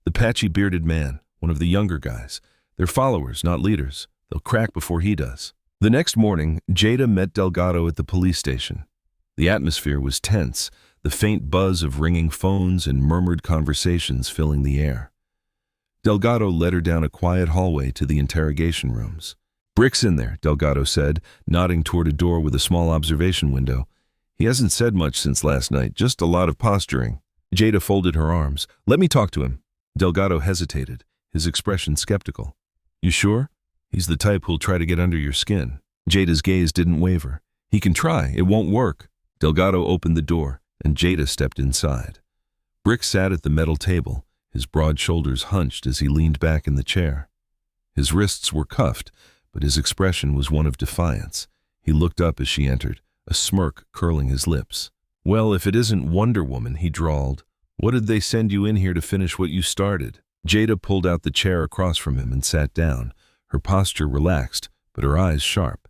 S1: The patchy, bearded man, one of the younger guys. They're followers, not leaders. They'll crack before he does." The next morning, Jada met Delgado at the police station. The atmosphere was tense, the faint buzz of ringing phones and murmured conversations filling the air. Delgado led her down a quiet hallway to the interrogation rooms. "Brick's in there," Delgado said, nodding toward a door with a small observation window. "He hasn't said much since last night, just a lot of posturing." Jada folded her arms. "Let me talk to him." Delgado hesitated, his expression skeptical. "You sure? He's the type who'll try to get under your skin." Jada's gaze didn't waver. "He can try, it won't work." Delgado opened the door, and Jada stepped inside. Brick sat at the metal table, his broad shoulders hunched as he leaned back in the chair. His wrists were cuffed, but his expression was one of defiance. He looked up as she entered, a smirk curling his lips. "Well, if it isn't Wonder Woman," he drawled. "What did they send you in here to finish what you started?" Jada pulled out the chair across from him and sat down, her posture relaxed, but her eyes sharp.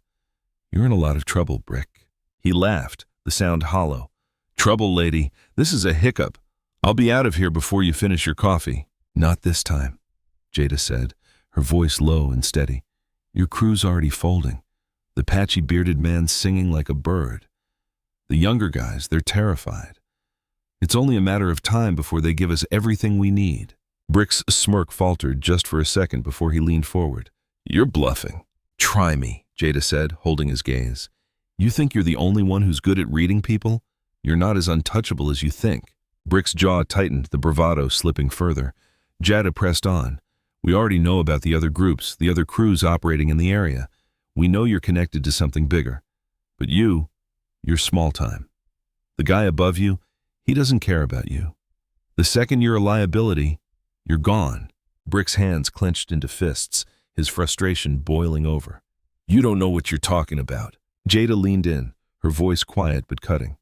S1: "You're in a lot of trouble, Brick." He laughed, the sound hollow. "Trouble, lady. This is a hiccup. I'll be out of here before you finish your coffee." "Not this time," Jada said, her voice low and steady. "Your crew's already folding. The patchy bearded man's singing like a bird. The younger guys, they're terrified. It's only a matter of time before they give us everything we need." Brick's smirk faltered just for a second before he leaned forward. "You're bluffing." "Try me," Jada said, holding his gaze. "You think you're the only one who's good at reading people? You're not as untouchable as you think." Brick's jaw tightened, the bravado slipping further. Jada pressed on. "We already know about the other groups, the other crews operating in the area. We know you're connected to something bigger. But you're small time. The guy above you, he doesn't care about you. The second you're a liability, you're gone." Brick's hands clenched into fists, his frustration boiling over. "You don't know what you're talking about." Jada leaned in, her voice quiet but cutting.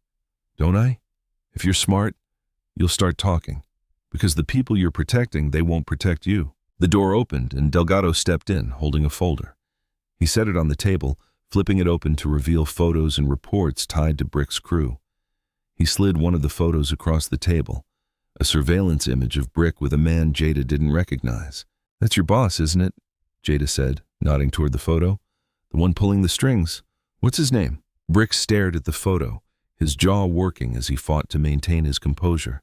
S1: "Don't I? If you're smart, you'll start talking. Because the people you're protecting, they won't protect you." The door opened and Delgado stepped in, holding a folder. He set it on the table, flipping it open to reveal photos and reports tied to Brick's crew. He slid one of the photos across the table, a surveillance image of Brick with a man Jada didn't recognize. "That's your boss, isn't it?" Jada said, nodding toward the photo. "The one pulling the strings. What's his name?" Brick stared at the photo, his jaw working as he fought to maintain his composure.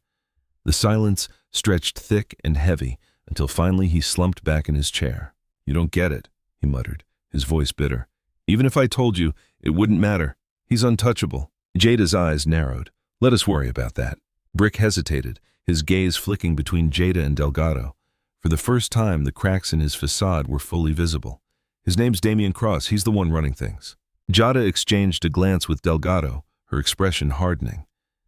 S1: The silence stretched thick and heavy until finally he slumped back in his chair. "You don't get it," he muttered, his voice bitter. "Even if I told you, it wouldn't matter. He's untouchable." Jada's eyes narrowed. "Let us worry about that." Brick hesitated, his gaze flicking between Jada and Delgado. For the first time, the cracks in his facade were fully visible. "His name's Damian Cross. He's the one running things." Jada exchanged a glance with Delgado, her expression hardening.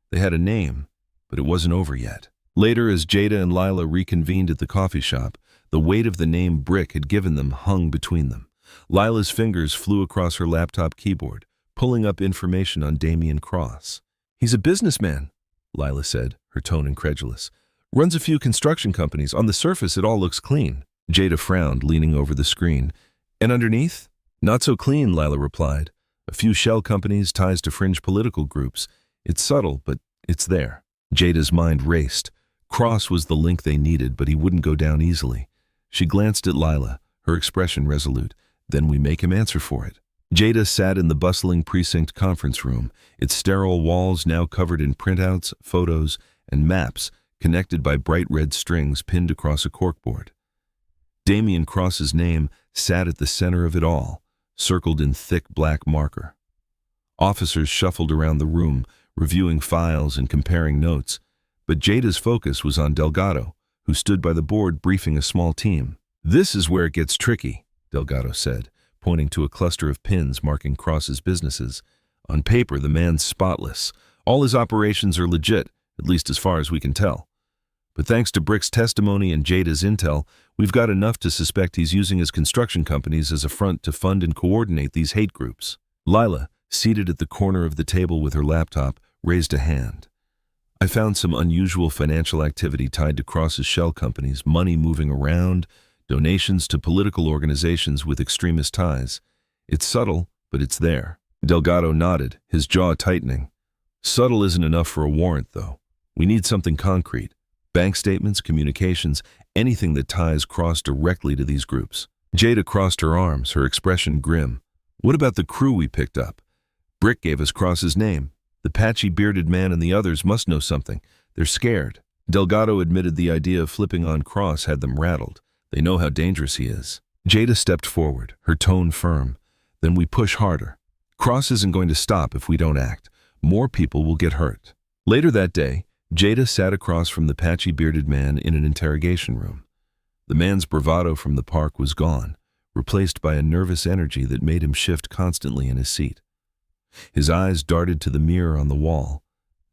S1: They had a name, but it wasn't over yet. Later, as Jada and Lila reconvened at the coffee shop, the weight of the name Brick had given them hung between them. Lila's fingers flew across her laptop keyboard, pulling up information on Damian Cross. "He's a businessman," Lila said, her tone incredulous. "Runs a few construction companies. On the surface, it all looks clean." Jada frowned, leaning over the screen. "And underneath?" "Not so clean," Lila replied. "A few shell companies, ties to fringe political groups. It's subtle, but it's there." Jada's mind raced. Cross was the link they needed, but he wouldn't go down easily. She glanced at Lila, her expression resolute. "Then we make him answer for it." Jada sat in the bustling precinct conference room, its sterile walls now covered in printouts, photos, and maps connected by bright red strings pinned across a corkboard. Damian Cross's name sat at the center of it all, circled in thick black marker. Officers shuffled around the room, reviewing files and comparing notes, but Jada's focus was on Delgado, who stood by the board briefing a small team. "This is where it gets tricky," Delgado said, pointing to a cluster of pins marking Cross's businesses. "On paper, the man's spotless. All his operations are legit, at least as far as we can tell. But thanks to Brick's testimony and Jada's intel, we've got enough to suspect he's using his construction companies as a front to fund and coordinate these hate groups." Lila, seated at the corner of the table with her laptop, raised a hand. "I found some unusual financial activity tied to Cross's shell companies, money moving around, donations to political organizations with extremist ties. It's subtle, but it's there." Delgado nodded, his jaw tightening. "Subtle isn't enough for a warrant, though. We need something concrete. Bank statements, communications, anything that ties Cross directly to these groups." Jada crossed her arms, her expression grim. "What about the crew we picked up? Brick gave us Cross's name. The patchy bearded man and the others must know something. They're scared." Delgado admitted the idea of flipping on Cross had them rattled. They know how dangerous he is. Jada stepped forward, her tone firm. "Then we push harder. Cross isn't going to stop if we don't act. More people will get hurt." Later that day, Jada sat across from the patchy bearded man in an interrogation room. The man's bravado from the park was gone, replaced by a nervous energy that made him shift constantly in his seat. His eyes darted to the mirror on the wall,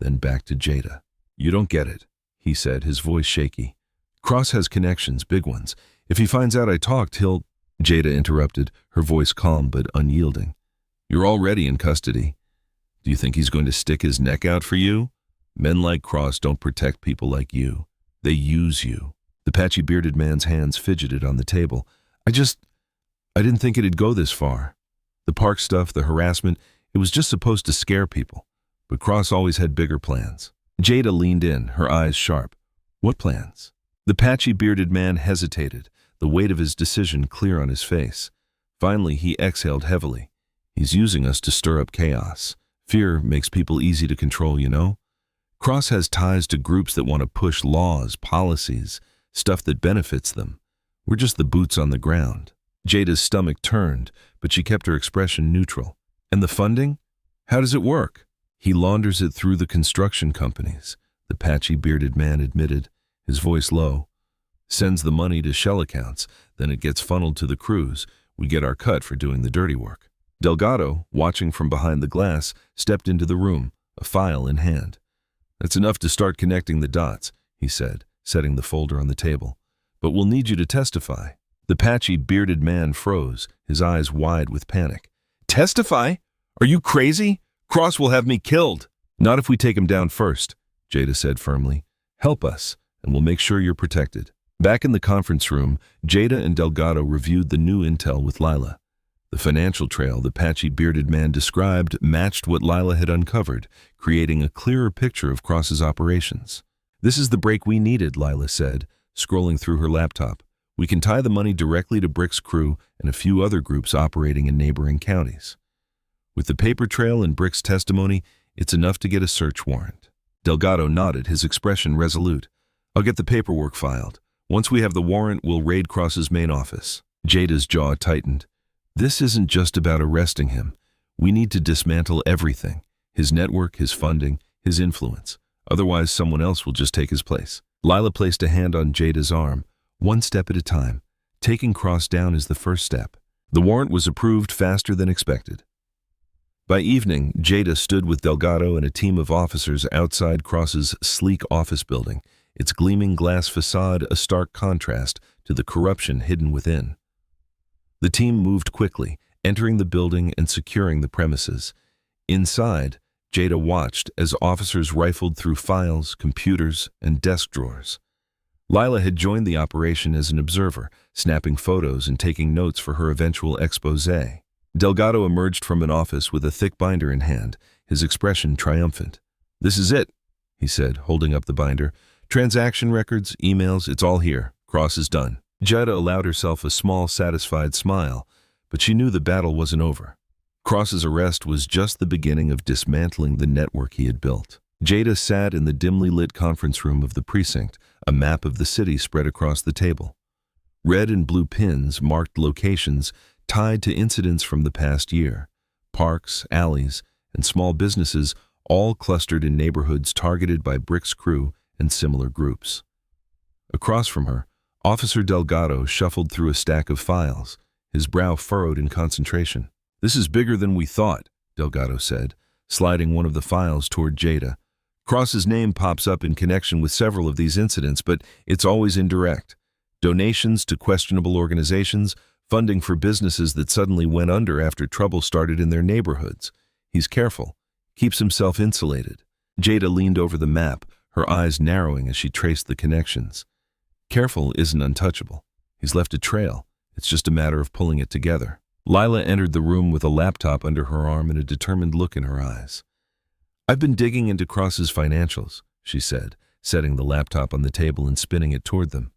S1: then back to Jada. "You don't get it," he said, his voice shaky. "Cross has connections, big ones. If he finds out I talked, he'll—" Jada interrupted, her voice calm but unyielding. You're already in custody. Do you think he's going to stick his neck out for you? Men like Cross don't protect people like you. They use you. The patchy bearded man's hands fidgeted on the table. I didn't think it'd go this far. The park stuff, the harassment, it was just supposed to scare people. But Cross always had bigger plans. Jada leaned in, her eyes sharp. What plans? The patchy bearded man hesitated, the weight of his decision clear on his face. Finally, he exhaled heavily. He's using us to stir up chaos. Fear makes people easy to control, you know? Cross has ties to groups that want to push laws, policies, stuff that benefits them. We're just the boots on the ground. Jada's stomach turned, but she kept her expression neutral. And the funding? How does it work? He launders it through the construction companies, the patchy bearded man admitted, his voice low. Sends the money to shell accounts, then it gets funneled to the crews. We get our cut for doing the dirty work. Delgado, watching from behind the glass, stepped into the room, a file in hand. That's enough to start connecting the dots, he said, setting the folder on the table. But we'll need you to testify. The patchy bearded man froze, his eyes wide with panic. Testify? Are you crazy? Cross will have me killed. Not if we take him down first, Jada said firmly. Help us, and we'll make sure you're protected. Back in the conference room, Jada and Delgado reviewed the new intel with Lila. The financial trail the patchy bearded man described matched what Lila had uncovered, creating a clearer picture of Cross's operations. This is the break we needed, Lila said, scrolling through her laptop. We can tie the money directly to Brick's crew and a few other groups operating in neighboring counties. With the paper trail and Brick's testimony, it's enough to get a search warrant. Delgado nodded, his expression resolute. I'll get the paperwork filed. Once we have the warrant, we'll raid Cross's main office. Jada's jaw tightened. This isn't just about arresting him. We need to dismantle everything. His network, his funding, his influence. Otherwise, someone else will just take his place. Lila placed a hand on Jada's arm, one step at a time. Taking Cross down is the first step. The warrant was approved faster than expected. By evening, Jada stood with Delgado and a team of officers outside Cross's sleek office building, its gleaming glass facade a stark contrast to the corruption hidden within. The team moved quickly, entering the building and securing the premises. Inside, Jada watched as officers rifled through files, computers, and desk drawers. Lila had joined the operation as an observer, snapping photos and taking notes for her eventual exposé. Delgado emerged from an office with a thick binder in hand, his expression triumphant. This is it, he said, holding up the binder. Transaction records, emails, it's all here. Cross is done. Jada allowed herself a small, satisfied smile, but she knew the battle wasn't over. Cross's arrest was just the beginning of dismantling the network he had built. Jada sat in the dimly lit conference room of the precinct, a map of the city spread across the table. Red and blue pins marked locations tied to incidents from the past year. Parks, alleys, and small businesses all clustered in neighborhoods targeted by Brick's crew and similar groups. Across from her, Officer Delgado shuffled through a stack of files, his brow furrowed in concentration. This is bigger than we thought, Delgado said, sliding one of the files toward Jada. Cross's name pops up in connection with several of these incidents, but it's always indirect. Donations to questionable organizations, funding for businesses that suddenly went under after trouble started in their neighborhoods. He's careful, keeps himself insulated. Jada leaned over the map, her eyes narrowing as she traced the connections. Careful isn't untouchable. He's left a trail. It's just a matter of pulling it together. Lila entered the room with a laptop under her arm and a determined look in her eyes. I've been digging into Cross's financials, she said, setting the laptop on the table and spinning it toward them.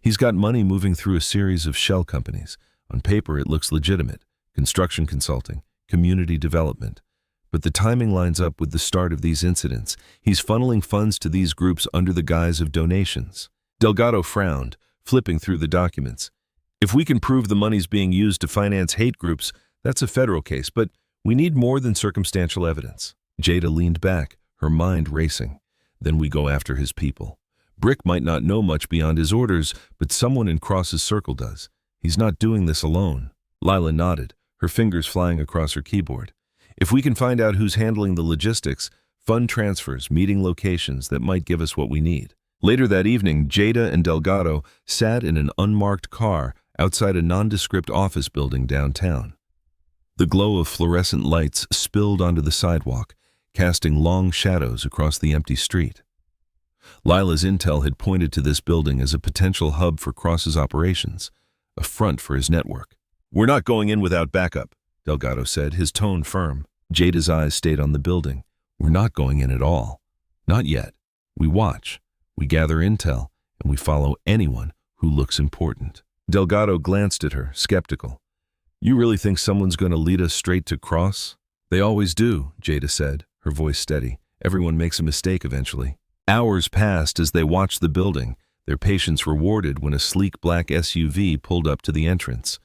S1: He's got money moving through a series of shell companies. On paper, it looks legitimate. Construction consulting, community development. But the timing lines up with the start of these incidents. He's funneling funds to these groups under the guise of donations. Delgado frowned, flipping through the documents. If we can prove the money's being used to finance hate groups, that's a federal case, but we need more than circumstantial evidence. Jada leaned back, her mind racing. Then we go after his people. Brick might not know much beyond his orders, but someone in Cross's circle does. He's not doing this alone. Lila nodded, her fingers flying across her keyboard. If we can find out who's handling the logistics, fund transfers, meeting locations, that might give us what we need. Later that evening, Jada and Delgado sat in an unmarked car outside a nondescript office building downtown. The glow of fluorescent lights spilled onto the sidewalk, casting long shadows across the empty street. Lila's intel had pointed to this building as a potential hub for Cross's operations, a front for his network. "We're not going in without backup," Delgado said, his tone firm. Jada's eyes stayed on the building. "We're not going in at all. Not yet. We watch, we gather intel, and we follow anyone who looks important." Delgado glanced at her, skeptical. "You really think someone's going to lead us straight to Cross?" "They always do," Jada said, her voice steady. "Everyone makes a mistake eventually." Hours passed as they watched the building, their patience rewarded when a sleek black SUV pulled up to the entrance.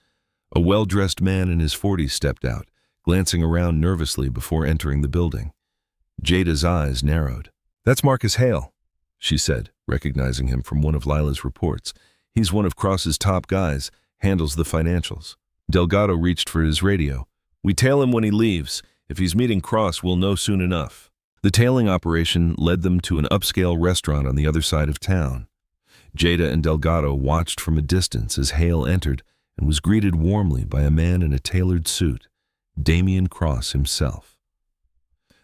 S1: A well-dressed man in his 40s stepped out, glancing around nervously before entering the building. Jada's eyes narrowed. "That's Marcus Hale," she said, recognizing him from one of Lila's reports. "He's one of Cross's top guys, handles the financials." Delgado reached for his radio. "We tail him when he leaves. If he's meeting Cross, we'll know soon enough." The tailing operation led them to an upscale restaurant on the other side of town. Jada and Delgado watched from a distance as Hale entered and was greeted warmly by a man in a tailored suit, Damian Cross himself.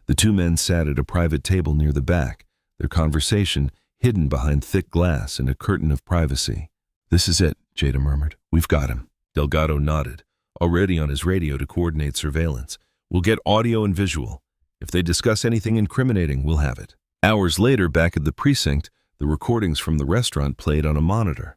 S1: The two men sat at a private table near the back, their conversation hidden behind thick glass and a curtain of privacy. "This is it," Jada murmured. "We've got him." Delgado nodded, already on his radio to coordinate surveillance. "We'll get audio and visual. If they discuss anything incriminating, we'll have it." Hours later, back at the precinct, the recordings from the restaurant played on a monitor.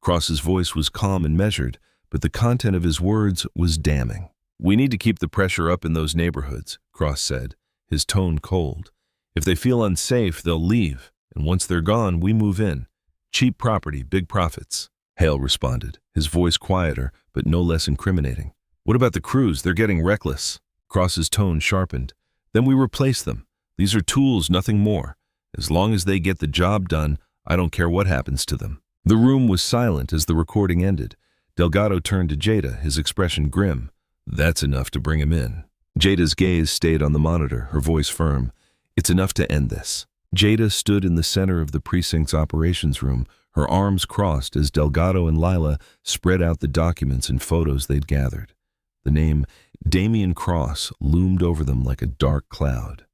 S1: Cross's voice was calm and measured, but the content of his words was damning. "We need to keep the pressure up in those neighborhoods," Cross said, his tone cold. "If they feel unsafe, they'll leave, and once they're gone, we move in. Cheap property, big profits." Hale responded, his voice quieter, but no less incriminating. "What about the crews? They're getting reckless." Cross's tone sharpened. "Then we replace them. These are tools, nothing more. As long as they get the job done, I don't care what happens to them." The room was silent as the recording ended. Delgado turned to Jada, his expression grim. "That's enough to bring him in." Jada's gaze stayed on the monitor, her voice firm. "It's enough to end this." Jada stood in the center of the precinct's operations room, her arms crossed as Delgado and Lila spread out the documents and photos they'd gathered. The name Damian Cross loomed over them like a dark cloud.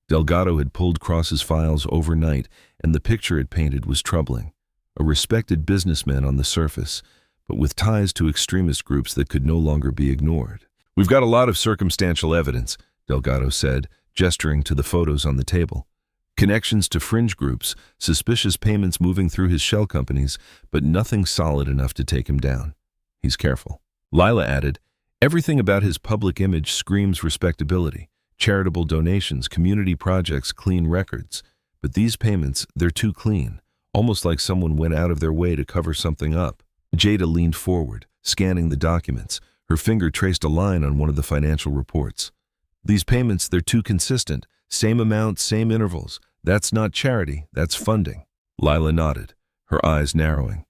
S1: Delgado had pulled Cross's files overnight, and the picture it painted was troubling. A respected businessman on the surface, but with ties to extremist groups that could no longer be ignored. "We've got a lot of circumstantial evidence," Delgado said, gesturing to the photos on the table. "Connections to fringe groups, suspicious payments moving through his shell companies, but nothing solid enough to take him down. He's careful." Lila added, "Everything about his public image screams respectability. Charitable donations, community projects, clean records. But these payments, they're too clean, almost like someone went out of their way to cover something up." Jada leaned forward, scanning the documents. Her finger traced a line on one of the financial reports. "These payments, they're too consistent. Same amount, same intervals. That's not charity, that's funding." Lila nodded, her eyes narrowing.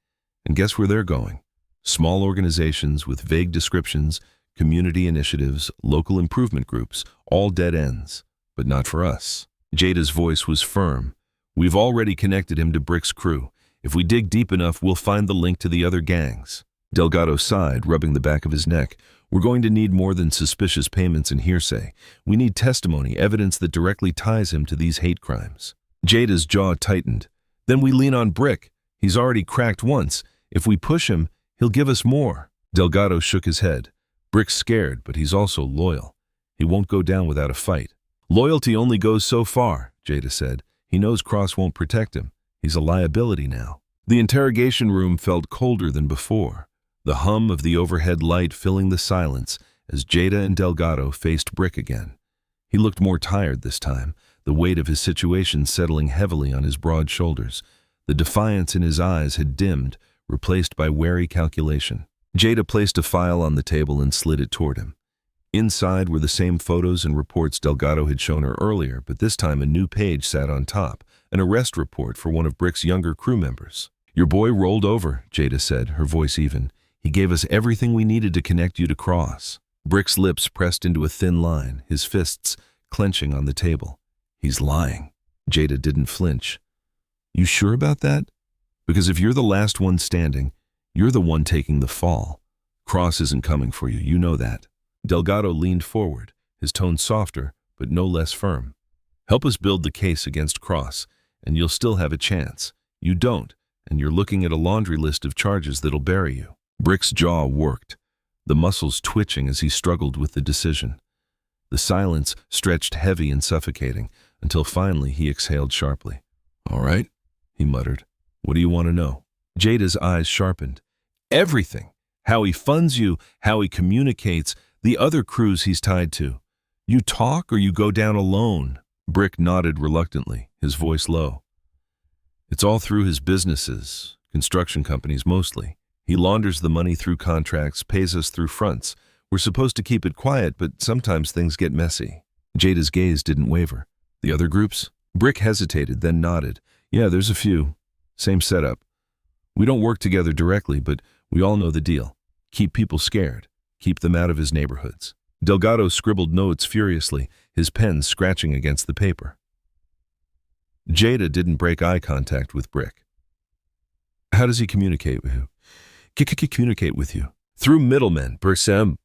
S1: "And guess where they're going? Small organizations with vague descriptions, community initiatives, local improvement groups, all dead ends. But not for us." Jada's voice was firm. "We've already connected him to Brick's crew. If we dig deep enough, we'll find the link to the other gangs." Delgado sighed, rubbing the back of his neck. "We're going to need more than suspicious payments and hearsay. We need testimony, evidence that directly ties him to these hate crimes." Jada's jaw tightened. "Then we lean on Brick. He's already cracked once. If we push him, he'll give us more." Delgado shook his head. "Brick's scared, but he's also loyal. He won't go down without a fight." "Loyalty only goes so far," Jada said. "He knows Cross won't protect him. He's a liability now." The interrogation room felt colder than before, the hum of the overhead light filling the silence as Jada and Delgado faced Brick again. He looked more tired this time, the weight of his situation settling heavily on his broad shoulders. The defiance in his eyes had dimmed, replaced by wary calculation. Jada placed a file on the table and slid it toward him. Inside were the same photos and reports Delgado had shown her earlier, but this time a new page sat on top, an arrest report for one of Brick's younger crew members. "Your boy rolled over," Jada said, her voice even. "He gave us everything we needed to connect you to Cross." Brick's lips pressed into a thin line, his fists clenching on the table. "He's lying." Jada didn't flinch. "You sure about that? Because if you're the last one standing, You're the one taking the fall. Cross isn't coming for you, you know that. Delgado leaned forward, his tone softer, but no less firm. Help us build the case against Cross, and you'll still have a chance. You don't, and you're looking at a laundry list of charges that'll bury you. Brick's jaw worked, the muscles twitching as he struggled with the decision. The silence stretched heavy and suffocating, until finally he exhaled sharply. All right, he muttered. What do you want to know? Jada's eyes sharpened. Everything. How he funds you, how he communicates, the other crews he's tied to. You talk or you go down alone? Brick nodded reluctantly, his voice low. It's all through his businesses, construction companies mostly. He launders the money through contracts, pays us through fronts. We're supposed to keep it quiet, but sometimes things get messy. Jada's gaze didn't waver. The other groups? Brick hesitated, then nodded. Yeah, there's a few. Same setup. We don't work together directly, but we all know the deal. Keep people scared. Keep them out of his neighborhoods. Delgado scribbled notes furiously, his pen scratching against the paper. Jada didn't break eye contact with Brick. How does he communicate with you? Communicate with you? Through middlemen, Brick said.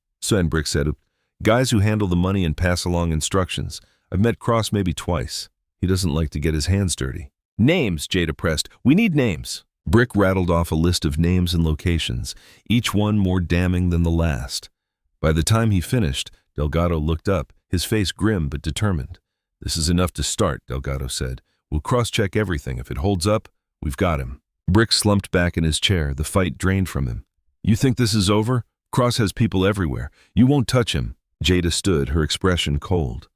S1: Guys who handle the money and pass along instructions. I've met Cross maybe twice. He doesn't like to get his hands dirty. Names, Jada pressed. We need names. Brick rattled off a list of names and locations, each one more damning than the last. By the time he finished, Delgado looked up, his face grim but determined. This is enough to start, Delgado said. We'll cross-check everything. If it holds up, we've got him. Brick slumped back in his chair, the fight drained from him. You think this is over? Cross has people everywhere. You won't touch him. Jada stood, her expression cold.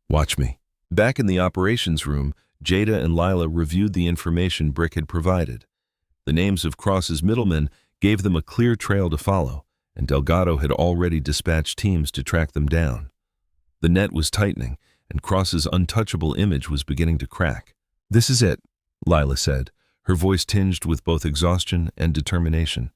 S1: Watch me. Back in the operations room, Jada and Lila reviewed the information Brick had provided. The names of Cross's middlemen gave them a clear trail to follow, and Delgado had already dispatched teams to track them down. The net was tightening, and Cross's untouchable image was beginning to crack. This is it, Lila said, her voice tinged with both exhaustion and determination.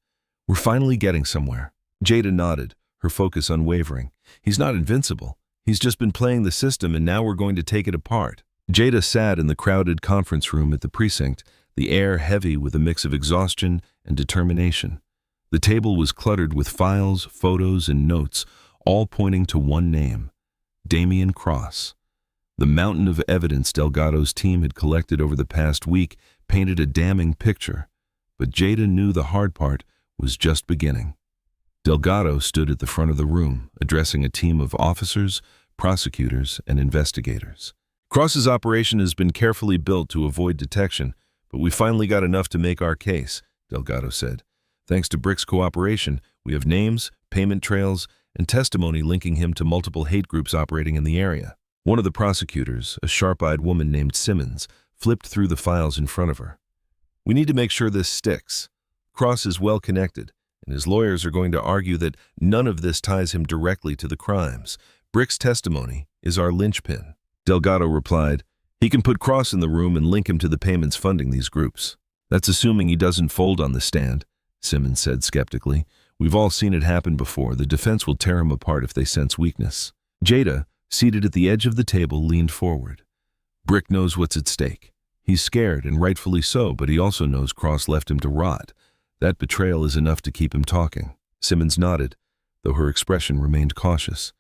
S1: We're finally getting somewhere. Jada nodded, her focus unwavering. He's not invincible. He's just been playing the system, and now we're going to take it apart. Jada sat in the crowded conference room at the precinct, the air heavy with a mix of exhaustion and determination. The table was cluttered with files, photos, and notes, all pointing to one name, Damian Cross. The mountain of evidence Delgado's team had collected over the past week painted a damning picture, but Jada knew the hard part was just beginning. Delgado stood at the front of the room, addressing a team of officers, prosecutors, and investigators. Cross's operation has been carefully built to avoid detection, but we finally got enough to make our case, Delgado said. Thanks to Brick's cooperation, we have names, payment trails, and testimony linking him to multiple hate groups operating in the area. One of the prosecutors, a sharp-eyed woman named Simmons, flipped through the files in front of her. We need to make sure this sticks. Cross is well connected, and his lawyers are going to argue that none of this ties him directly to the crimes. Brick's testimony is our linchpin. Delgado replied, he can put Cross in the room and link him to the payments funding these groups. That's assuming he doesn't fold on the stand, Simmons said skeptically. We've all seen it happen before. The defense will tear him apart if they sense weakness. Jada, seated at the edge of the table, leaned forward. Brick knows what's at stake. He's scared, and rightfully so, but he also knows Cross left him to rot. That betrayal is enough to keep him talking. Simmons nodded, though her expression remained cautious.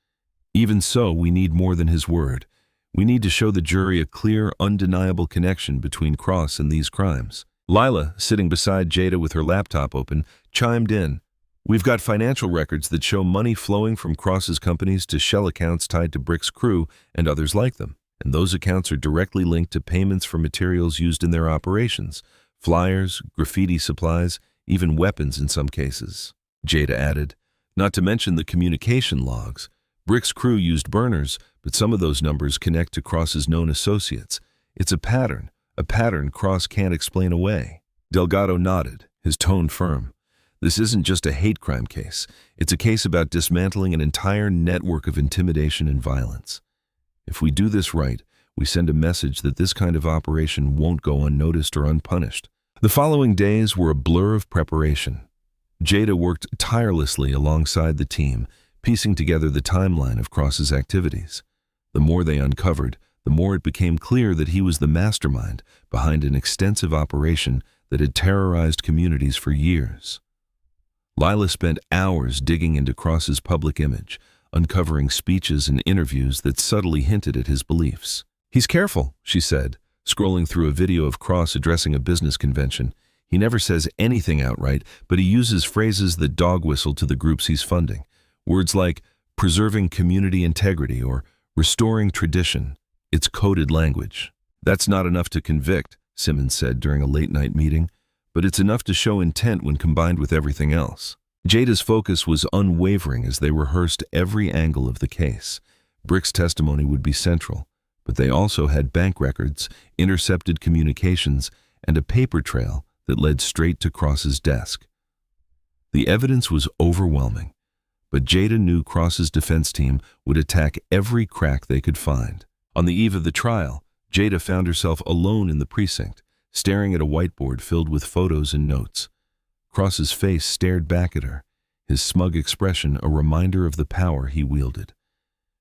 S1: Even so, we need more than his word. We need to show the jury a clear, undeniable connection between Cross and these crimes. Lila, sitting beside Jada with her laptop open, chimed in. We've got financial records that show money flowing from Cross's companies to shell accounts tied to Brick's crew and others like them, and those accounts are directly linked to payments for materials used in their operations, flyers, graffiti supplies, even weapons in some cases. Jada added, not to mention the communication logs. Brick's crew used burners, but some of those numbers connect to Cross's known associates. It's a pattern Cross can't explain away. Delgado nodded, his tone firm. This isn't just a hate crime case. It's a case about dismantling an entire network of intimidation and violence. If we do this right, we send a message that this kind of operation won't go unnoticed or unpunished. The following days were a blur of preparation. Jada worked tirelessly alongside the team, piecing together the timeline of Cross's activities. The more they uncovered, the more it became clear that he was the mastermind behind an extensive operation that had terrorized communities for years. Lila spent hours digging into Cross's public image, uncovering speeches and interviews that subtly hinted at his beliefs. "He's careful," she said, scrolling through a video of Cross addressing a business convention. "He never says anything outright, but he uses phrases that dog whistle to the groups he's funding. Words like preserving community integrity or restoring tradition. It's coded language." "That's not enough to convict," Simmons said during a late-night meeting, "but it's enough to show intent when combined with everything else." Jada's focus was unwavering as they rehearsed every angle of the case. Brick's testimony would be central, but they also had bank records, intercepted communications, and a paper trail that led straight to Cross's desk. The evidence was overwhelming, but Jada knew Cross's defense team would attack every crack they could find. On the eve of the trial, Jada found herself alone in the precinct, staring at a whiteboard filled with photos and notes. Cross's face stared back at her, his smug expression a reminder of the power he wielded.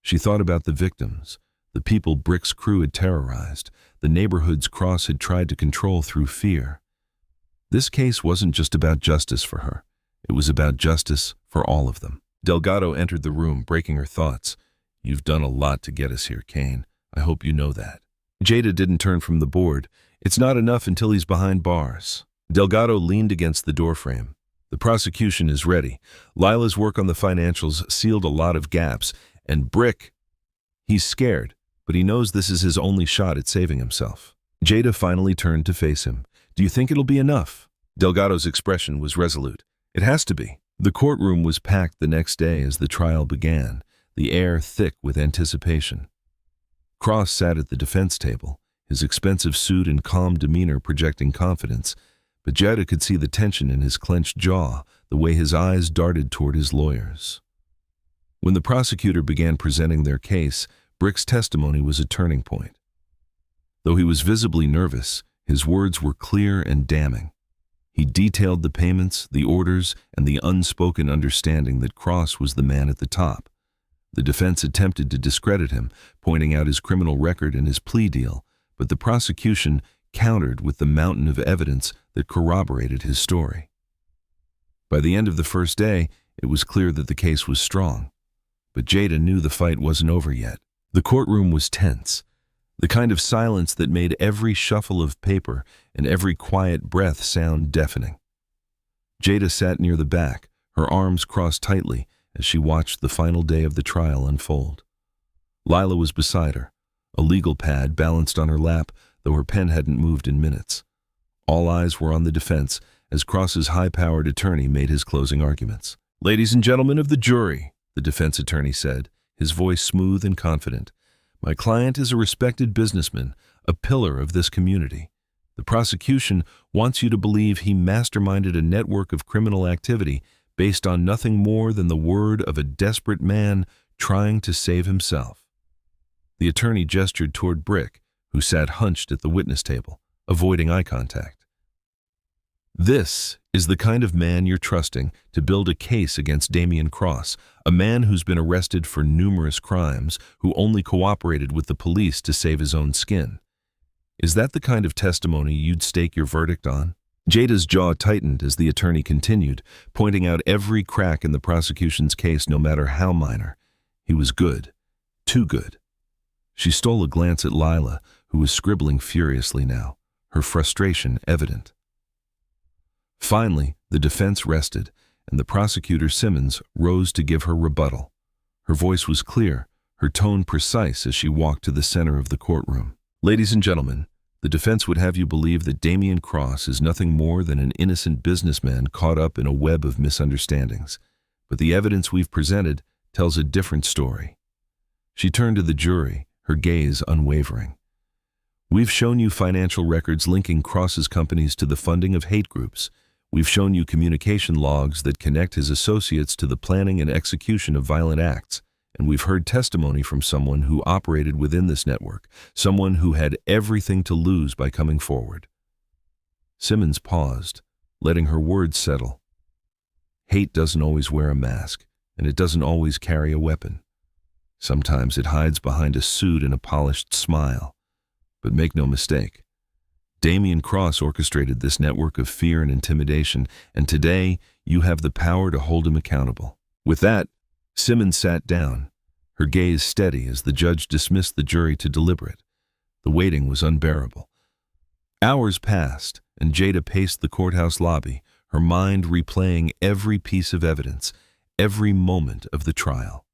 S1: She thought about the victims, the people Brick's crew had terrorized, the neighborhoods Cross had tried to control through fear. This case wasn't just about justice for her. It was about justice for all of them. Delgado entered the room, breaking her thoughts. "You've done a lot to get us here, Kane. I hope you know that." Jada didn't turn from the board. "It's not enough until he's behind bars." Delgado leaned against the doorframe. "The prosecution is ready. Lila's work on the financials sealed a lot of gaps, and Brick, he's scared, but he knows this is his only shot at saving himself." Jada finally turned to face him. "Do you think it'll be enough?" Delgado's expression was resolute. "It has to be." The courtroom was packed the next day as the trial began, the air thick with anticipation. Cross sat at the defense table, his expensive suit and calm demeanor projecting confidence, but Jada could see the tension in his clenched jaw, the way his eyes darted toward his lawyers. When the prosecutor began presenting their case, Brick's testimony was a turning point. Though he was visibly nervous, his words were clear and damning. He detailed the payments, the orders, and the unspoken understanding that Cross was the man at the top. The defense attempted to discredit him, pointing out his criminal record and his plea deal, but the prosecution countered with the mountain of evidence that corroborated his story. By the end of the first day, it was clear that the case was strong. But Jada knew the fight wasn't over yet. The courtroom was tense, the kind of silence that made every shuffle of paper and every quiet breath sound deafening. Jada sat near the back, her arms crossed tightly as she watched the final day of the trial unfold. Lila was beside her, a legal pad balanced on her lap, though her pen hadn't moved in minutes. All eyes were on the defense as Cross's high-powered attorney made his closing arguments. "Ladies and gentlemen of the jury," the defense attorney said, his voice smooth and confident, "my client is a respected businessman, a pillar of this community. The prosecution wants you to believe he masterminded a network of criminal activity based on nothing more than the word of a desperate man trying to save himself." The attorney gestured toward Brick, who sat hunched at the witness table, avoiding eye contact. "This is the kind of man you're trusting to build a case against Damian Cross, a man who's been arrested for numerous crimes, who only cooperated with the police to save his own skin. Is that the kind of testimony you'd stake your verdict on?" Jada's jaw tightened as the attorney continued, pointing out every crack in the prosecution's case, no matter how minor. He was good, too good. She stole a glance at Lila, who was scribbling furiously now, her frustration evident. Finally, the defense rested, and the prosecutor, Simmons, rose to give her rebuttal. Her voice was clear, her tone precise as she walked to the center of the courtroom. "Ladies and gentlemen, the defense would have you believe that Damian Cross is nothing more than an innocent businessman caught up in a web of misunderstandings. But the evidence we've presented tells a different story." She turned to the jury, her gaze unwavering. "We've shown you financial records linking Cross's companies to the funding of hate groups. We've shown you communication logs that connect his associates to the planning and execution of violent acts. And we've heard testimony from someone who operated within this network, someone who had everything to lose by coming forward." Simmons paused, letting her words settle. Hate doesn't always wear a mask, and it doesn't always carry a weapon. Sometimes it hides behind a suit and a polished smile. But make no mistake, Damian Cross orchestrated this network of fear and intimidation, and today you have the power to hold him accountable. With that, Simmons sat down, her gaze steady as the judge dismissed the jury to deliberate. The waiting was unbearable. Hours passed, and Jada paced the courthouse lobby, her mind replaying every piece of evidence, every moment of the trial.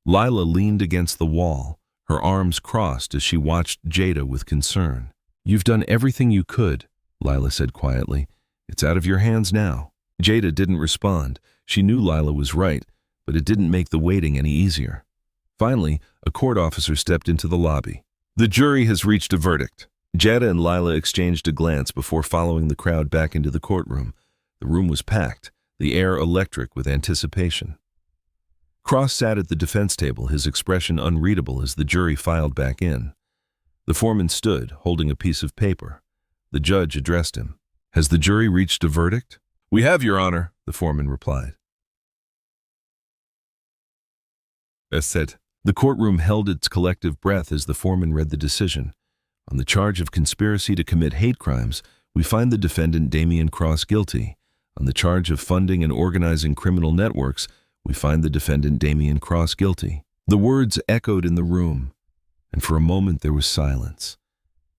S1: Lila leaned against the wall, her arms crossed as she watched Jada with concern. "You've done everything you could," Lila said quietly. "It's out of your hands now." Jada didn't respond. She knew Lila was right, but it didn't make the waiting any easier. Finally, a court officer stepped into the lobby. "The jury has reached a verdict." Jada and Lila exchanged a glance before following the crowd back into the courtroom. The room was packed, the air electric with anticipation. Cross sat at the defense table, his expression unreadable as the jury filed back in. The foreman stood, holding a piece of paper. The judge addressed him. "Has the jury reached a verdict?" "We have, Your Honor," the foreman replied. As said, the courtroom held its collective breath as the foreman read the decision. On the charge of conspiracy to commit hate crimes, we find the defendant Damian Cross guilty. On the charge of funding and organizing criminal networks, we find the defendant Damian Cross guilty. The words echoed in the room, and for a moment there was silence.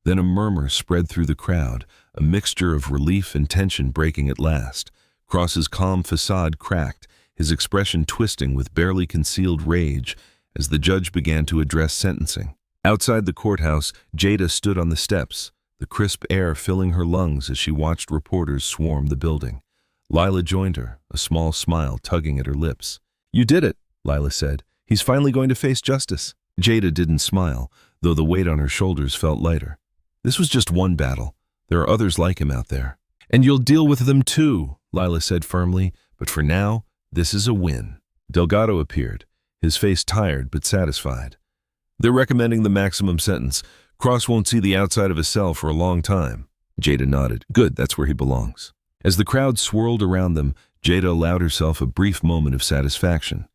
S1: Then a murmur spread through the crowd, a mixture of relief and tension breaking at last. Cross's calm facade cracked, his expression twisting with barely concealed rage as the judge began to address sentencing. Outside the courthouse, Jada stood on the steps, the crisp air filling her lungs as she watched reporters swarm the building. Lila joined her, a small smile tugging at her lips. "You did it," Lila said. "He's finally going to face justice." Jada didn't smile, though the weight on her shoulders felt lighter. This was just one battle. There are others like him out there. "And you'll deal with them too," Lila said firmly, "but for now, this is a win." Delgado appeared, his face tired but satisfied. "They're recommending the maximum sentence. Cross won't see the outside of a cell for a long time." Jada nodded. "Good, that's where he belongs." As the crowd swirled around them, Jada allowed herself a brief moment of satisfaction.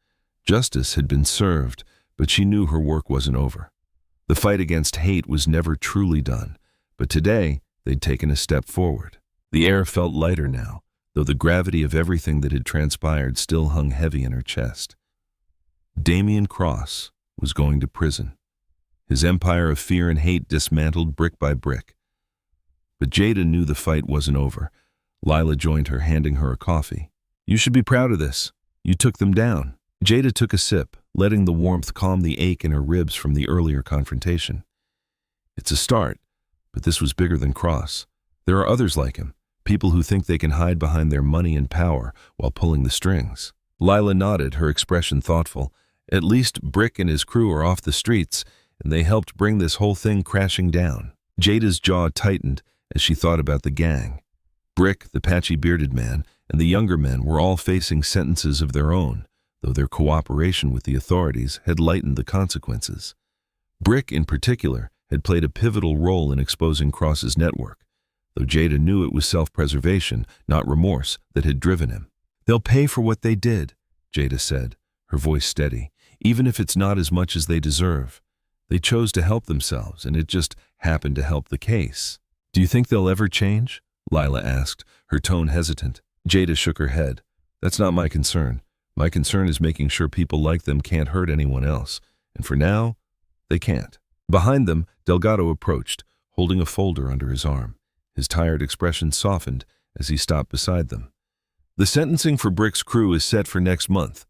S1: Justice had been served, but she knew her work wasn't over. The fight against hate was never truly done, but today they'd taken a step forward. The air felt lighter now, though the gravity of everything that had transpired still hung heavy in her chest. Damian Cross was going to prison, his empire of fear and hate dismantled brick by brick. But Jada knew the fight wasn't over. Lila joined her, handing her a coffee. "You should be proud of this. You took them down." Jada took a sip, letting the warmth calm the ache in her ribs from the earlier confrontation. "It's a start, but this was bigger than Cross. There are others like him, people who think they can hide behind their money and power while pulling the strings." Lila nodded, her expression thoughtful. "At least Brick and his crew are off the streets, and they helped bring this whole thing crashing down." Jada's jaw tightened as she thought about the gang. Brick, the patchy-bearded man, and the younger men were all facing sentences of their own, though their cooperation with the authorities had lightened the consequences. Brick, in particular, had played a pivotal role in exposing Cross's network, though Jada knew it was self-preservation, not remorse, that had driven him. "They'll pay for what they did," Jada said, her voice steady, "even if it's not as much as they deserve. They chose to help themselves, and it just happened to help the case." "Do you think they'll ever change?" Lila asked, her tone hesitant. Jada shook her head. "That's not my concern. My concern is making sure people like them can't hurt anyone else, and for now, they can't." Behind them, Delgado approached, holding a folder under his arm. His tired expression softened as he stopped beside them. "The sentencing for Brick's crew is set for next month.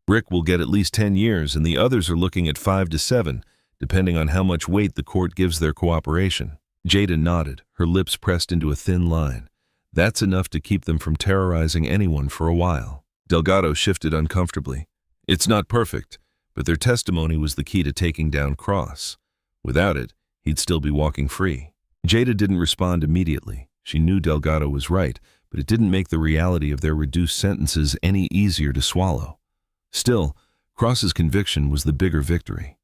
S1: Brick will get at least 10 years, and the others are looking at 5 to 7, depending on how much weight the court gives their cooperation." Jada nodded, her lips pressed into a thin line. "That's enough to keep them from terrorizing anyone for a while." Delgado shifted uncomfortably. "It's not perfect, but their testimony was the key to taking down Cross. Without it, he'd still be walking free." Jada didn't respond immediately. She knew Delgado was right, but it didn't make the reality of their reduced sentences any easier to swallow. Still, Cross's conviction was the bigger victory.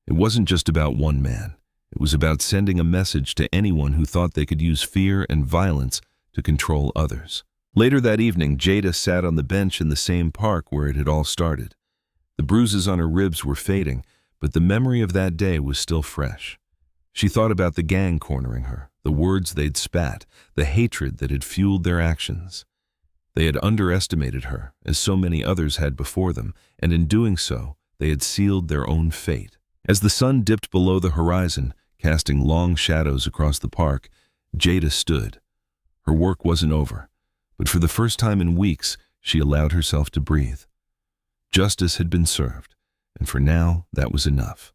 S1: It wasn't just about one man. It was about sending a message to anyone who thought they could use fear and violence to control others. Later that evening, Jada sat on the bench in the same park where it had all started. The bruises on her ribs were fading, but the memory of that day was still fresh. She thought about the gang cornering her, the words they'd spat, the hatred that had fueled their actions. They had underestimated her, as so many others had before them, and in doing so, they had sealed their own fate. As the sun dipped below the horizon, casting long shadows across the park, Jada stood. Her work wasn't over, but for the first time in weeks, she allowed herself to breathe. Justice had been served, and for now, that was enough.